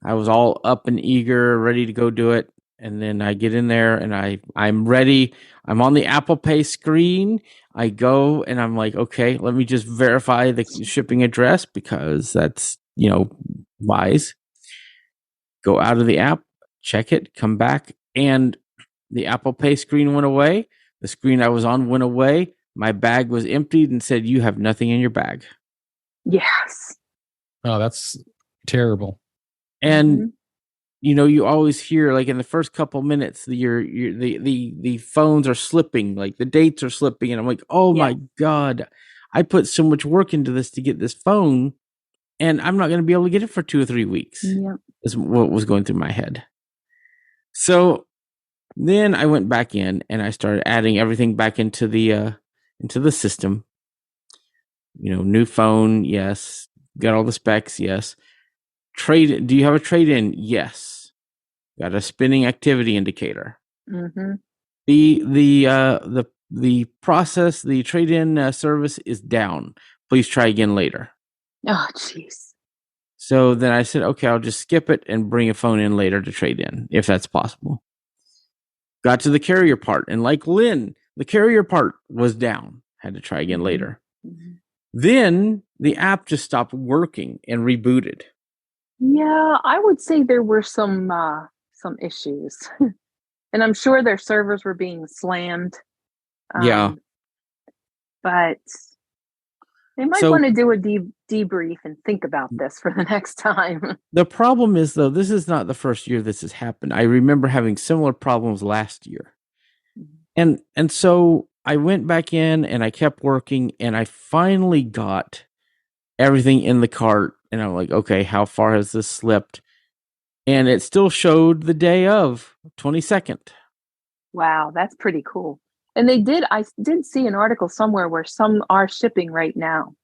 I was all up and eager, ready to go do it. And then I get in there and I'm ready. I'm on the Apple Pay screen. I go and I'm like, okay, let me just verify the shipping address because that's, wise. Go out of the app, check it, come back, and the Apple Pay screen went away. The screen I was on went away. My bag was emptied and said, you have nothing in your bag. Yes. Oh, that's terrible. And you always hear like in the first couple minutes, the phones are slipping, like the dates are slipping, and I'm like, oh my God, I put so much work into this to get this phone, and I'm not going to be able to get it for 2 or 3 weeks. Yep. Is what was going through my head. So then I went back in and I started adding everything back into the system. New phone, yes. Got all the specs, yes. Do you have a trade-in? Yes. Got a spinning activity indicator. The process, the trade-in service is down. Please try again later. Oh, jeez. So then I said, okay, I'll just skip it and bring a phone in later to trade in, if that's possible. Got to the carrier part, and like Lynn, the carrier part was down. Had to try again later. Then the app just stopped working and rebooted. Yeah, I would say there were some issues. And I'm sure their servers were being slammed. Yeah. But they might want to do a debrief and think about this for the next time. The problem is, though, this is not the first year this has happened. I remember having similar problems last year. And so I went back in and I kept working, and I finally got everything in the cart. And I'm like, okay, how far has this slipped? And it still showed the day of 22nd. Wow, that's pretty cool. And I did see an article somewhere where some are shipping right now.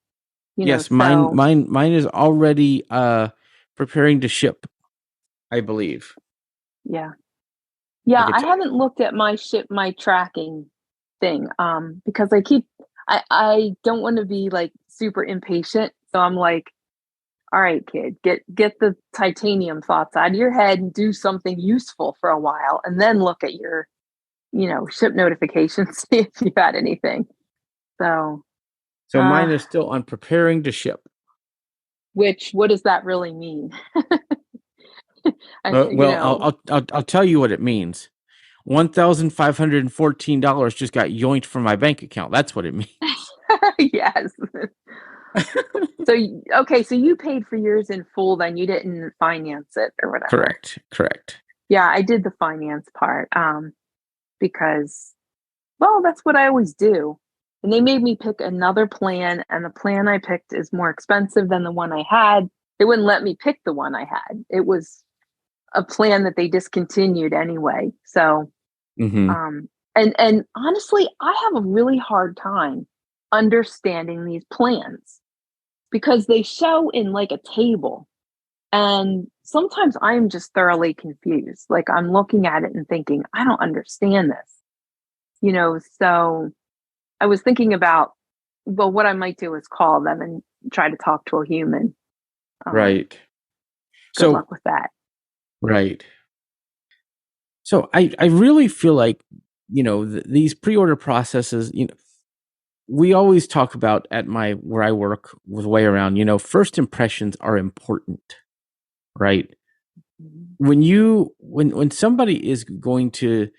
Yes, mine is already preparing to ship, I believe. Yeah. Yeah, I haven't looked at my tracking thing because I don't want to be like super impatient. So I'm like, all right, kid, get the titanium thoughts out of your head and do something useful for a while, and then look at your, ship notifications, see if you had anything. So mine is still on preparing to ship. What does that really mean? I'll tell you what it means. $1,514 just got yoinked from my bank account. That's what it means. Yes. So you paid for yours in full, then you didn't finance it or whatever. Correct. Yeah, I did the finance part because, well, that's what I always do. And they made me pick another plan, and the plan I picked is more expensive than the one I had. They wouldn't let me pick the one I had. It was a plan that they discontinued anyway. So, and honestly, I have a really hard time understanding these plans because they show in like a table, and sometimes I'm just thoroughly confused. Like I'm looking at it and thinking, I don't understand this, so I was thinking about, well, what I might do is call them and try to talk to a human. Right. Good luck with that. Right. So I really feel like, these pre-order processes, we always talk about where I work with Way Around, first impressions are important, right? When somebody is going to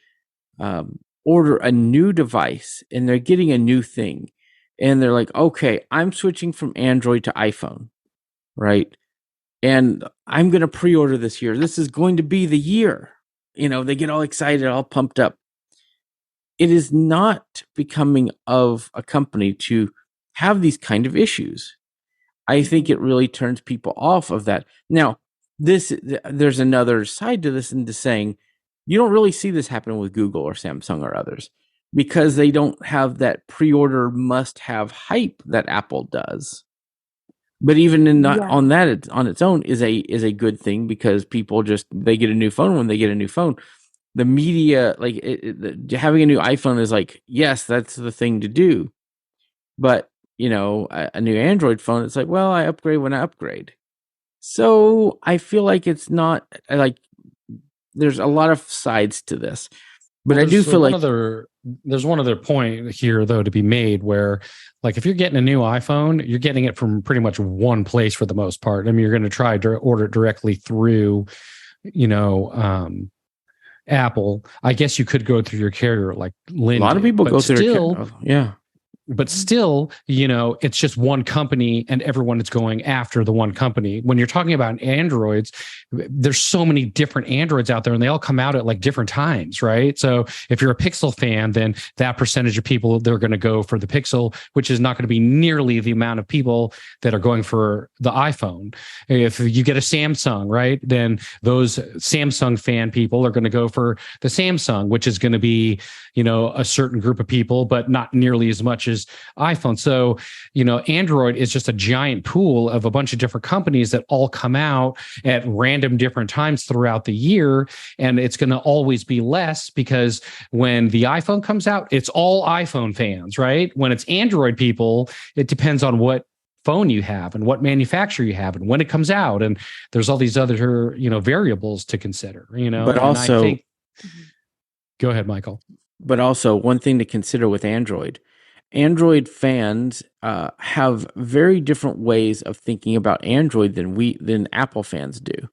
order a new device and they're getting a new thing and they're like, okay, I'm switching from Android to iPhone, right? And I'm going to pre-order this year. This is going to be the year. They get all excited, all pumped up. It is not becoming of a company to have these kind of issues. I think it really turns people off of that. Now, there's another side to this, into saying you don't really see this happen with Google or Samsung or others because they don't have that pre-order must-have hype that Apple does. But even on its own is a good thing because people they get a new phone when they get a new phone. The media, like having a new iPhone is like, yes, that's the thing to do. But, a new Android phone, it's like, well, I upgrade when I upgrade. So I feel like it's not like there's a lot of sides to this. But I do feel like there's one other point here, though, to be made where, like, if you're getting a new iPhone, you're getting it from pretty much one place for the most part. I mean, you're going to try to order it directly through, Apple. I guess you could go through your carrier, like Lynn. A lot of people go through yeah. But still, it's just one company and everyone is going after the one company. When you're talking about Androids, there's so many different Androids out there and they all come out at like different times, right? So if you're a Pixel fan, then that percentage of people, they're going to go for the Pixel, which is not going to be nearly the amount of people that are going for the iPhone. If you get a Samsung, right, then those Samsung fan people are going to go for the Samsung, which is going to be, a certain group of people, but not nearly as much as iPhone. So, Android is just a giant pool of a bunch of different companies that all come out at random different times throughout the year. And it's going to always be less because when the iPhone comes out, it's all iPhone fans, right? When it's Android people, it depends on what phone you have and what manufacturer you have and when it comes out. And there's all these other, variables to consider, But also, go ahead, Michael. But also one thing to consider with Android, Android fans have very different ways of thinking about Android than Apple fans do.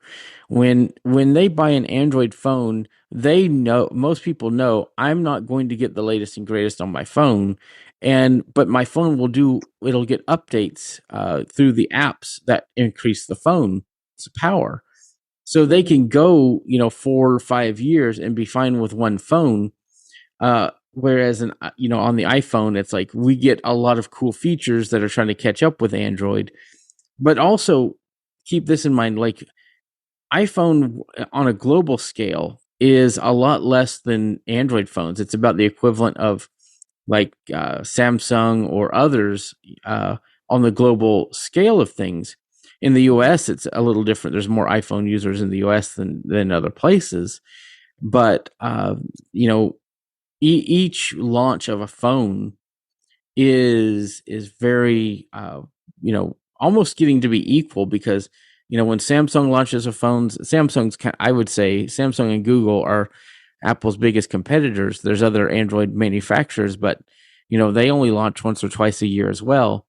When they buy an Android phone, they know, most people know, I'm not going to get the latest and greatest on my phone, but my phone it'll get updates through the apps that increase the phone's power. So they can go, 4 or 5 years and be fine with one phone. Whereas on the iPhone, it's like we get a lot of cool features that are trying to catch up with Android. But also keep this in mind, like iPhone on a global scale is a lot less than Android phones. It's about the equivalent of like Samsung or others on the global scale of things. In the US, it's a little different. There's more iPhone users in the US than other places. But, each launch of a phone is very, almost getting to be equal because, when Samsung launches a phone, I would say Samsung and Google are Apple's biggest competitors. There's other Android manufacturers, but, they only launch once or twice a year as well.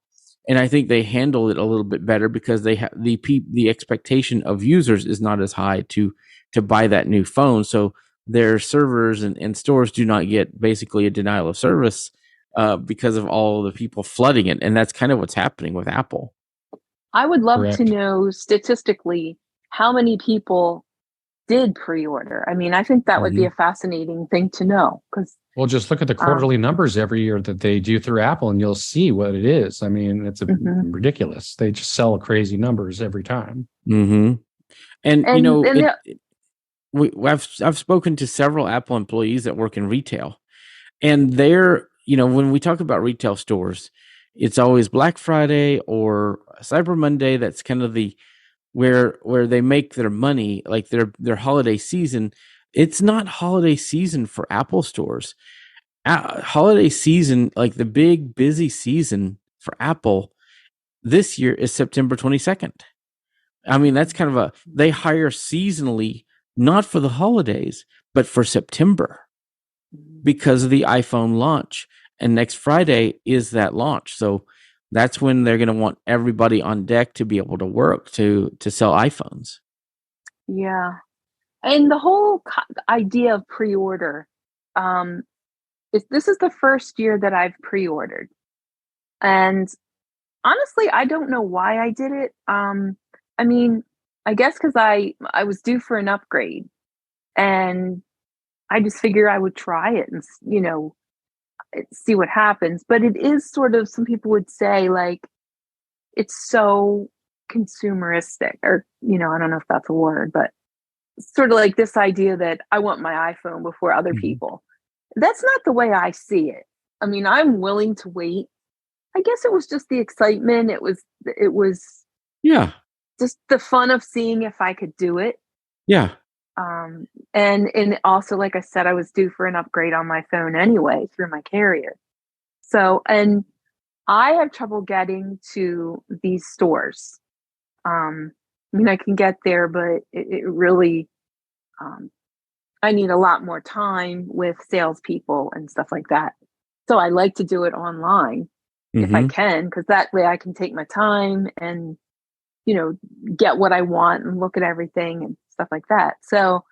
And I think they handle it a little bit better because they have the expectation of users is not as high to buy that new phone. So their servers and stores do not get basically a denial of service because of all the people flooding it. And that's kind of what's happening with Apple. I would love Correct. to know statistically how many people did pre-order. I mean, I think that would be a fascinating thing to know because Well, just look at the quarterly numbers every year that they do through Apple, and you'll see what it is. I mean, it's ridiculous. They just sell crazy numbers every time. Mm-hmm. And I've spoken to several Apple employees that work in retail, and they're, when we talk about retail stores, it's always Black Friday or Cyber Monday. That's kind of where they make their money, like their holiday season. It's not holiday season for Apple stores. Holiday season, like the big busy season for Apple this year, is September 22nd. I mean, that's kind of they hire seasonally, not for the holidays, but for September because of the iPhone launch. And next Friday is that launch. So that's when they're going to want everybody on deck to be able to work to sell iPhones. Yeah. And the whole idea of pre-order, this is the first year that I've pre-ordered. And honestly, I don't know why I did it. I mean, I guess because I was due for an upgrade and I just figure I would try it and, see what happens. But it is sort of, some people would say, like, it's so consumeristic, or, I don't know if that's a word, but sort of like this idea that I want my iPhone before other people. That's not the way I see it. I mean, I'm willing to wait. I guess it was just the excitement. It was Yeah. just the fun of seeing if I could do it. Yeah. And also, like I said, I was due for an upgrade on my phone anyway through my carrier. So, and I have trouble getting to these stores. I mean, I can get there, but it really, I need a lot more time with salespeople and stuff like that. So I like to do it online if I can, because that way I can take my time and, get what I want and look at everything and stuff like that. So,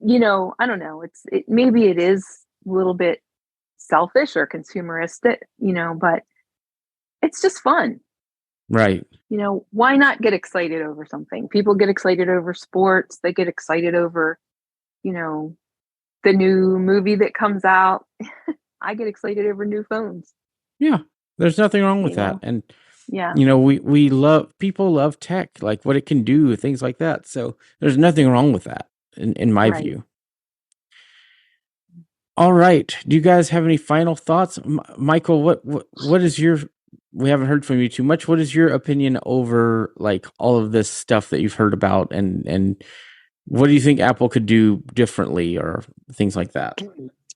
I don't know. Maybe it is a little bit selfish or consumeristic, but it's just fun. Right. Why not get excited over something? People get excited over sports. They get excited over, the new movie that comes out. I get excited over new phones. Yeah. There's nothing wrong with that. And, yeah, people love tech, like what it can do, things like that. So there's nothing wrong with that in my view. All right. Do you guys have any final thoughts? Michael, what is we haven't heard from you too much. What is your opinion over like all of this stuff that you've heard about and what do you think Apple could do differently or things like that?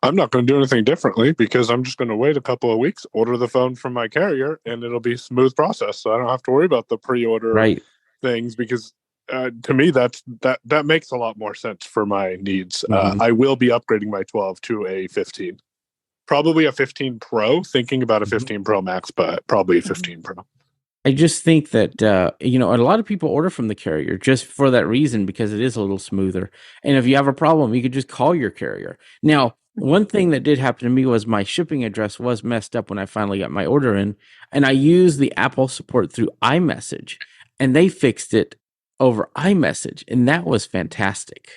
I'm not going to do anything differently because I'm just going to wait a couple of weeks, order the phone from my carrier, and it'll be a smooth process. So I don't have to worry about the pre-order things because to me, that makes a lot more sense for my needs. I will be upgrading my 12 to a 15. Probably a 15 Pro, thinking about a 15 Pro Max, but probably a 15 Pro. I just think that, a lot of people order from the carrier just for that reason, because it is a little smoother. And if you have a problem, you could just call your carrier. Now, one thing that did happen to me was my shipping address was messed up when I finally got my order in, and I used the Apple support through iMessage, and they fixed it over iMessage, and that was fantastic.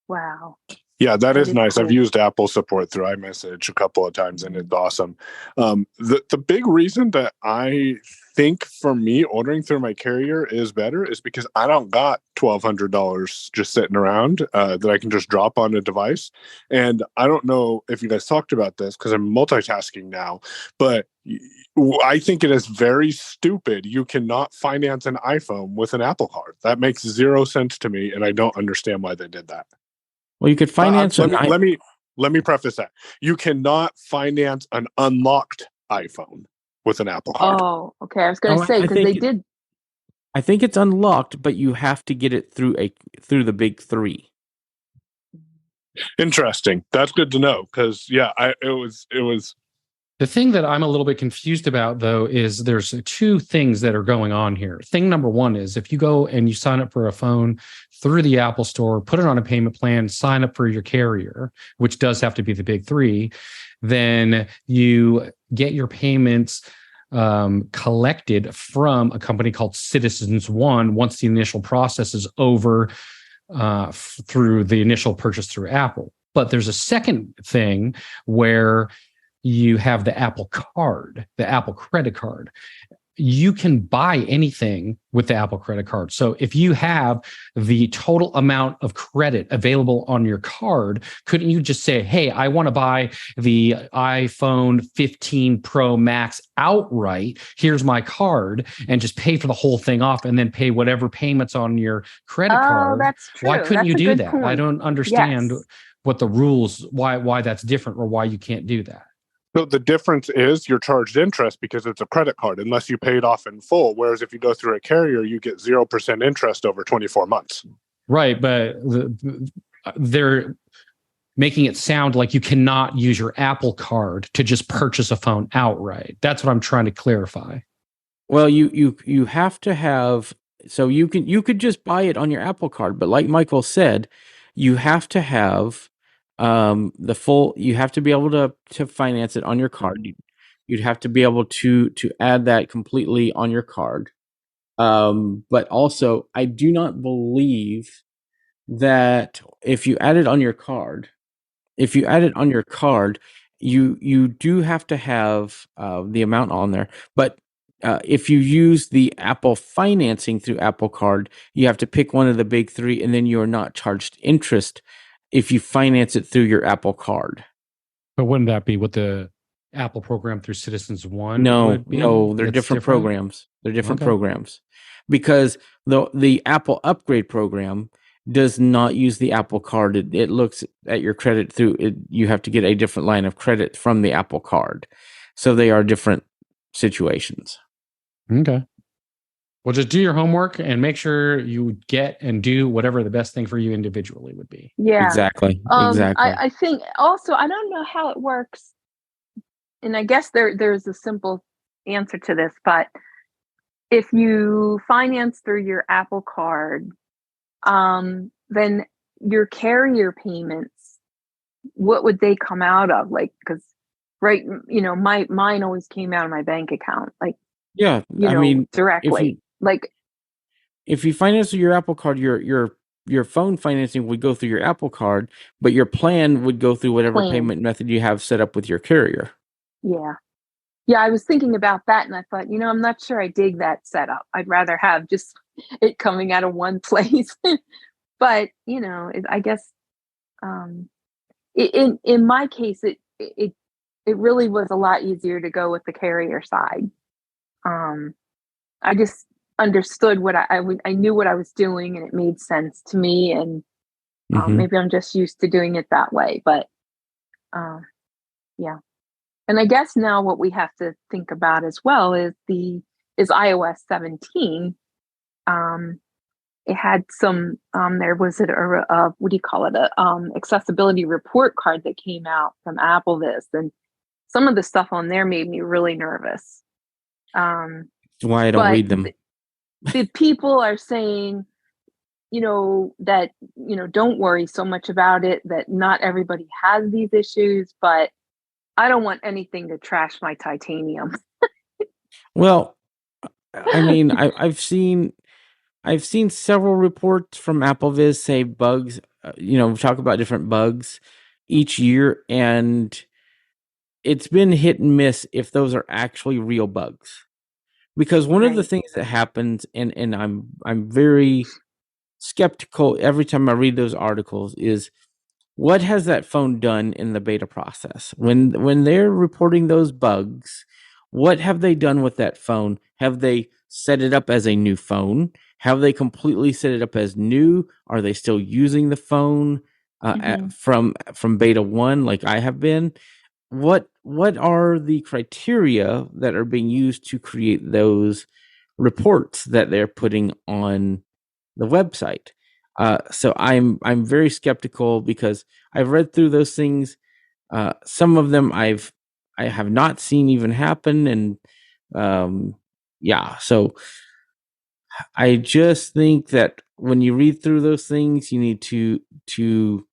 Wow. Yeah, that is nice. Cool. I've used Apple support through iMessage a couple of times, and it's awesome. The big reason that I think for me ordering through my carrier is better is because I don't got $1,200 just sitting around that I can just drop on a device. And I don't know if you guys talked about this because I'm multitasking now, but I think it is very stupid. You cannot finance an iPhone with an Apple Card. That makes zero sense to me, and I don't understand why they did that. Well, you could finance let me preface that. You cannot finance an unlocked iPhone with an Apple Card. Oh, okay. I was going to say, because they did. I think it's unlocked, but you have to get it through the big three. Interesting. That's good to know, because it was. The thing that I'm a little bit confused about, though, is there's two things that are going on here. Thing number one is if you go and you sign up for a phone through the Apple Store, put it on a payment plan, sign up for your carrier, which does have to be the big three, then you get your payments collected from a company called Citizens One once the initial process is over through the initial purchase through Apple. But there's a second thing where you have the Apple card, the Apple credit card. You can buy anything with the Apple credit card. So if you have the total amount of credit available on your card, couldn't you just say, hey, I want to buy the iPhone 15 Pro Max outright. Here's my card, and just pay for the whole thing off and then pay whatever payments on your credit card. That's true. Why couldn't you do that? Point. I don't understand what the rules, why that's different, or why you can't do that. So the difference is you're charged interest because it's a credit card unless you pay it off in full. Whereas if you go through a carrier, you get 0% interest over 24 months. Right. But they're making it sound like you cannot use your Apple card to just purchase a phone outright. That's what I'm trying to clarify. Well, you have to have, so you could just buy it on your Apple card, but like Michael said, you have to have you have to be able to finance it on your card. You'd have to be able to add that completely on your card. But also, I do not believe that if you add it on your card, you do have to have the amount on there. But if you use the Apple financing through Apple Card, you have to pick one of the big three, and then you are not charged interest if you finance it through your Apple Card. But wouldn't that be what the Apple program through Citizens One? No, they're different programs. They're different programs, because the Apple upgrade program does not use the Apple Card. It looks at your credit through it. You have to get a different line of credit from the Apple Card, so they are different situations. Okay. Well, just do your homework and make sure you get and do whatever the best thing for you individually would be. Yeah, exactly. I think also, I don't know how it works, and I guess there's a simple answer to this, but if you finance through your Apple card, then your carrier payments, what would they come out of? Like, because mine always came out of my bank account, like directly. If you finance with your Apple card, your phone financing would go through your Apple card, but your plan would go through whatever payment method you have set up with your carrier. Yeah, I was thinking about that, and I thought, I'm not sure I dig that setup. I'd rather have just it coming out of one place. But I guess in my case, it really was a lot easier to go with the carrier side. I just understood what I knew what I was doing, and it made sense to me. And maybe I'm just used to doing it that way. But yeah. And I guess now what we have to think about as well is iOS 17. It had some there was what do you call it? Accessibility report card that came out from Apple and some of the stuff on there made me really nervous. Why I don't But read them. the people are saying, that, don't worry so much about it, that not everybody has these issues, but I don't want anything to trash my titanium. Well, I mean, I've seen several reports from AppleVis say bugs, talk about different bugs each year, and it's been hit and miss if those are actually real bugs. Because one of the Right. things that happens, and I'm very skeptical every time I read those articles, is what has that phone done in the beta process? When they're reporting those bugs, what have they done with that phone? Have they set it up as a new phone? Have they completely set it up as new? Are they still using the phone from beta 1 like I have been? What are the criteria that are being used to create those reports that they're putting on the website? So I'm very skeptical because I've read through those things. Some of them I have not seen even happen, and so I just think that when you read through those things, you need to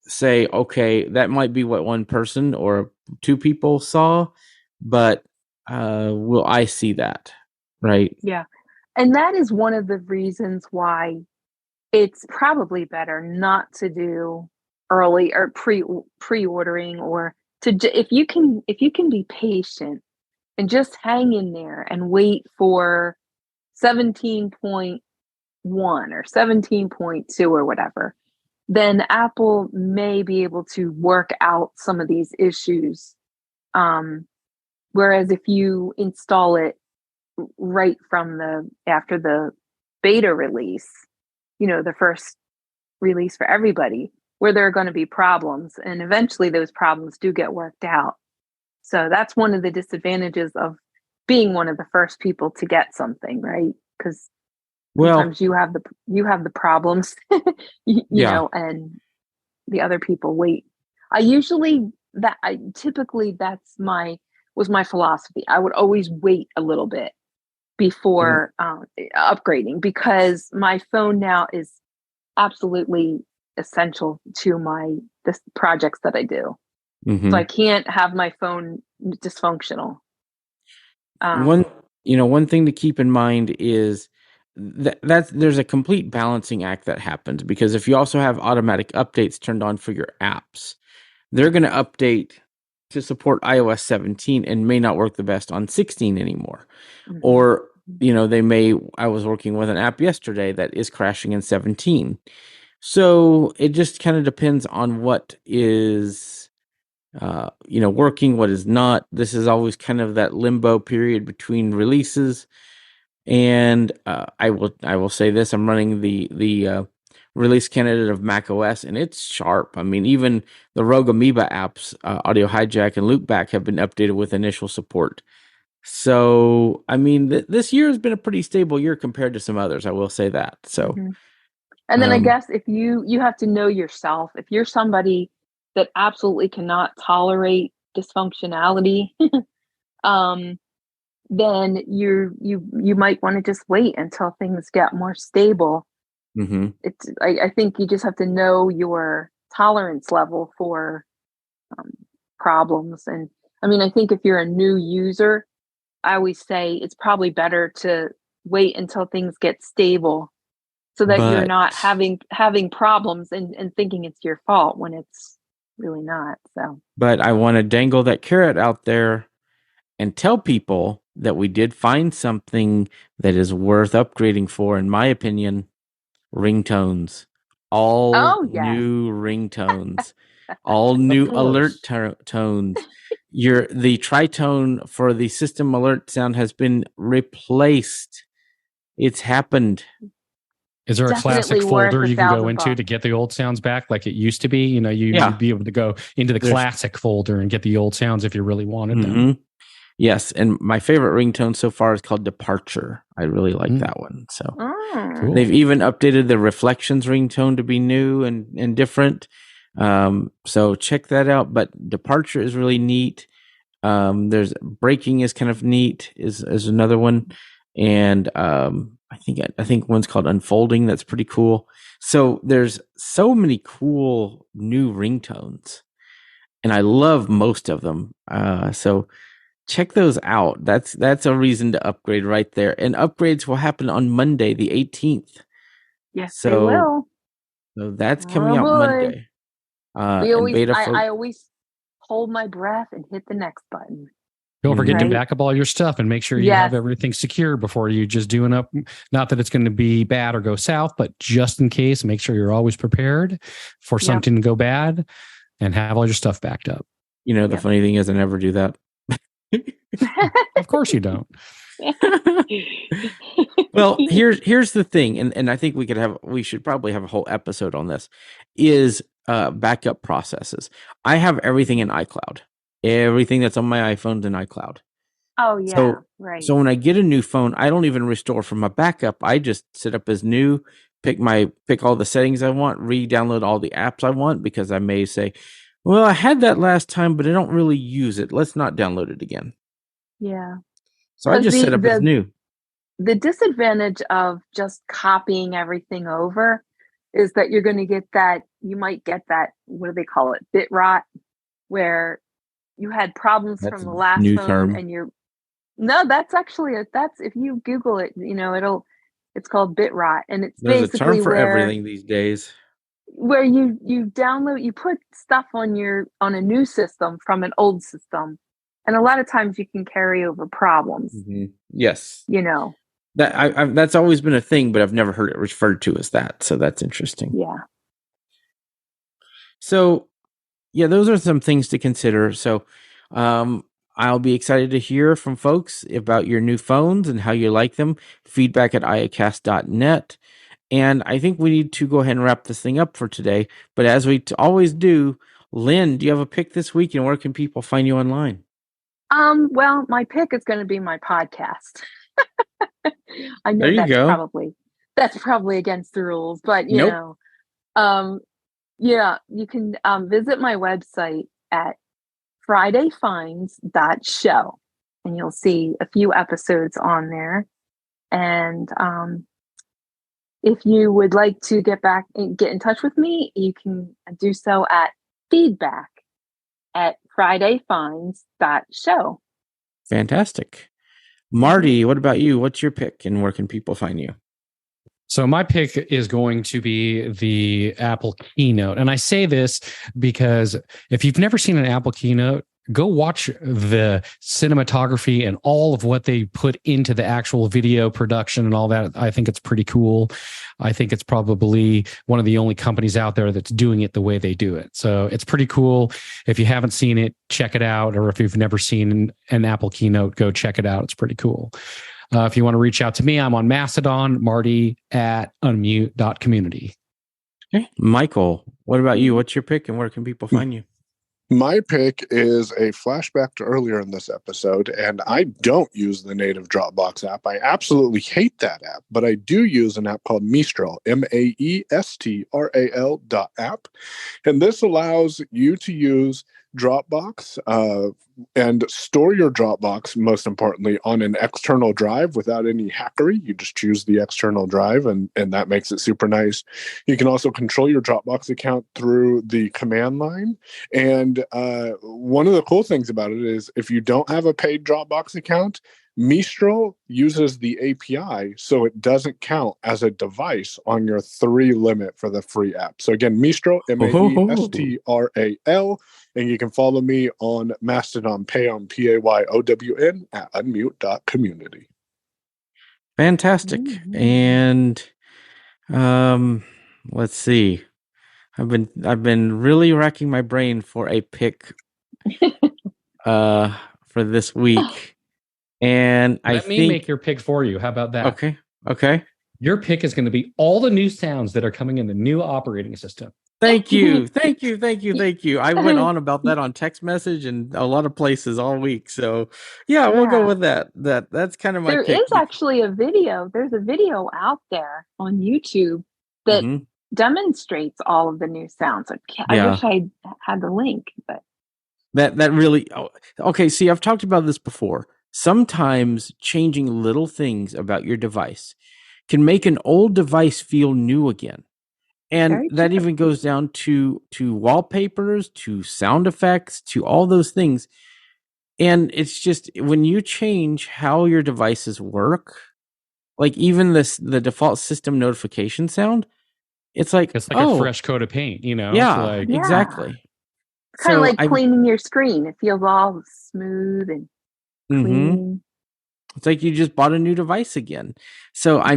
say, okay, that might be what one person or two people saw, but will I see that? Right? Yeah. And that is one of the reasons why it's probably better not to do early or pre-ordering, or if you can be patient and just hang in there and wait for 17.1 or 17.2 or whatever, then Apple may be able to work out some of these issues. Whereas if you install it right from after the beta release, the first release for everybody, where there are going to be problems, and eventually those problems do get worked out. So that's one of the disadvantages of being one of the first people to get something, right? Because sometimes you have the problems, and the other people wait. Typically that's was my philosophy. I would always wait a little bit before upgrading, because my phone now is absolutely essential to the projects that I do. Mm-hmm. So I can't have my phone dysfunctional. One thing to keep in mind is that there's a complete balancing act that happens, because if you also have automatic updates turned on for your apps, they're going to update to support iOS 17 and may not work the best on 16 anymore. Mm-hmm. Or, I was working with an app yesterday that is crashing in 17. So it just kind of depends on what is, working, what is not. This is always kind of that limbo period between releases. And I will say this: I'm running the release candidate of macOS, and it's sharp. I mean, even the Rogue Amoeba apps, Audio Hijack and Loopback, have been updated with initial support. So, I mean, this year has been a pretty stable year compared to some others. I will say that. So, and then I guess if you have to know yourself, if you're somebody that absolutely cannot tolerate dysfunctionality, then you might want to just wait until things get more stable. Mm-hmm. I think you just have to know your tolerance level for problems. And I mean, I think if you're a new user, I always say it's probably better to wait until things get stable, so that you're not having problems and thinking it's your fault when it's really not. So, but I want to dangle that carrot out there and tell people that we did find something that is worth upgrading for, in my opinion. Ringtones. New ringtones. All new alert tones. The tritone for the system alert sound has been replaced. It's happened. Is there a classic folder you can go into to get the old sounds back like it used to be? You'd be able to go into the classic folder and get the old sounds if you really wanted them. Yes, and my favorite ringtone so far is called Departure. I really like that one. So cool. They've even updated the Reflections ringtone to be new and different. So check that out. But Departure is really neat. There's breaking is kind of neat is another one, and I think one's called unfolding. That's pretty cool. So there's so many cool new ringtones, and I love most of them. So check those out. That's a reason to upgrade right there. And upgrades will happen on Monday, the 18th. Yes, they So, will. so that's coming Oh out boy. Monday. And beta for I always hold my breath and hit the next button. Don't forget to Right. back up all your stuff and make sure you have everything secure before you just do an up. Not that it's going to be bad or go south, but just in case, make sure you're always prepared for something to go bad and have all your stuff backed up. The funny thing is I never do that. Of course you don't. Well, here's the thing, and I think we should probably have a whole episode on this, is backup processes. I have everything in iCloud. Everything that's on my iPhone's in iCloud. Oh yeah, right. So when I get a new phone, I don't even restore from my backup. I just set up as new, pick all the settings I want, re-download all the apps I want, because I may say, well, I had that last time, but I don't really use it. Let's not download it again. Yeah. So I just set up as new. The disadvantage of just copying everything over is that you might get that, what do they call it? Bit rot, where you had problems That's from the last new phone term. and that's actually if you Google it, it's called bit rot, and it's There's basically a term for everything these days. Where you put stuff on a new system from an old system, and a lot of times you can carry over problems. Mm-hmm. Yes. That that's always been a thing, but I've never heard it referred to as that. So that's interesting. Yeah. So, yeah, those are some things to consider. So, I'll be excited to hear from folks about your new phones and how you like them. Feedback at iacast.net. And I think we need to go ahead and wrap this thing up for today. But as we always do, Lynn, do you have a pick this week, and where can people find you online? Well, my pick is going to be my podcast. I know that's probably against the rules, but you know, you can visit my website at fridayfinds.show, and you'll see a few episodes on there. And if you would like to get in touch with me, you can do so at feedback@fridayfinds.show. Fantastic. Marty, what about you? What's your pick, and where can people find you? So my pick is going to be the Apple keynote. And I say this because if you've never seen an Apple keynote, go watch the cinematography and all of what they put into the actual video production and all that. I think it's pretty cool. I think it's probably one of the only companies out there that's doing it the way they do it. So it's pretty cool. If you haven't seen it, check it out. Or if you've never seen an Apple keynote, go check it out. It's pretty cool. If you want to reach out to me, I'm on Mastodon, marty@unmute.community. Okay. Michael, what about you? What's your pick, and where can people find you? My pick is a flashback to earlier in this episode, and I don't use the native Dropbox app. I absolutely hate that app, but I do use an app called Mistral, Maestral.app. And this allows you to use Dropbox and store your Dropbox, most importantly, on an external drive without any hackery. You just choose the external drive, and that makes it super nice. You can also control your Dropbox account through the command line. And one of the cool things about it is if you don't have a paid Dropbox account, Mistral uses the API, so it doesn't count as a device on your 3 limit for the free app. So again, Mistral, Mastral, and you can follow me on Mastodon, PAYOWN at unmute.community. Fantastic. And let's see. I've been really racking my brain for a pick for this week. And Let me make your pick for you. How about that? Okay. Your pick is going to be all the new sounds that are coming in the new operating system. Thank you. I went on about that on text message and a lot of places all week. So yeah, we'll go with that. That's kind of my pick. There is actually a video. There's a video out there on YouTube that demonstrates all of the new sounds. I wish I had the link, but That really okay. See, I've talked about this before. Sometimes changing little things about your device can make an old device feel new again. And Very that true. even goes down to wallpapers, to sound effects, to all those things. And it's just when you change how your devices work, like even the default system notification sound, it's like a fresh coat of paint, yeah, like Yeah. exactly. Kind of like I cleaning your screen. It feels all smooth and clean. It's like you just bought a new device again. So I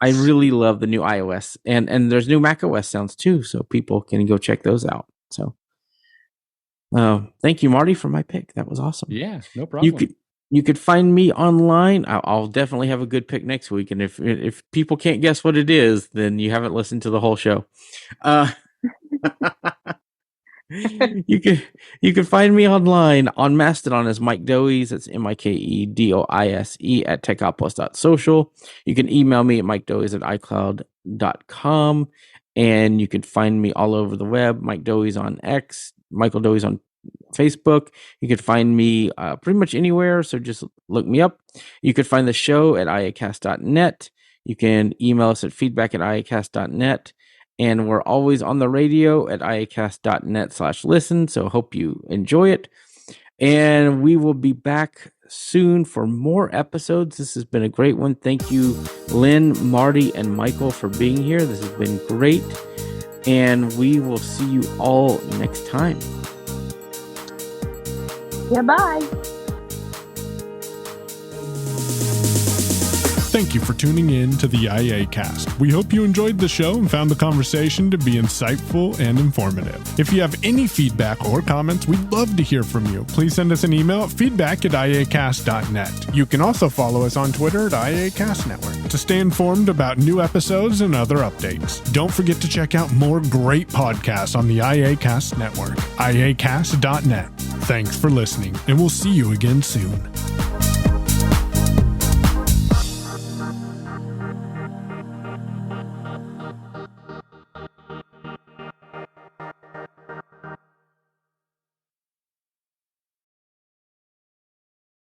really love the new iOS and there's new macOS sounds too, so people can go check those out. So thank you, Marty, for my pick. That was awesome. Yeah, no problem. You could find me online. I'll definitely have a good pick next week. And if people can't guess what it is, then you haven't listened to the whole show. You can find me online on Mastodon as Mike Doise. That's MikeDoise at techopolis.social. You can email me at mikedoise@icloud.com. And you can find me all over the web. Mike Doise on X, Michael Doise on Facebook. You could find me pretty much anywhere, so just look me up. You could find the show at iacast.net. You can email us at feedback@iacast.net. And we're always on the radio at iacast.net/listen. So hope you enjoy it. And we will be back soon for more episodes. This has been a great one. Thank you, Lynn, Marty, and Michael for being here. This has been great. And we will see you all next time. Yeah, bye. Thank you for tuning in to the IA Cast. We hope you enjoyed the show and found the conversation to be insightful and informative. If you have any feedback or comments, we'd love to hear from you. Please send us an email at feedback@iacast.net. You can also follow us on Twitter at IACast Network to stay informed about new episodes and other updates. Don't forget to check out more great podcasts on the IACast Network, iacast.net. Thanks for listening, and we'll see you again soon.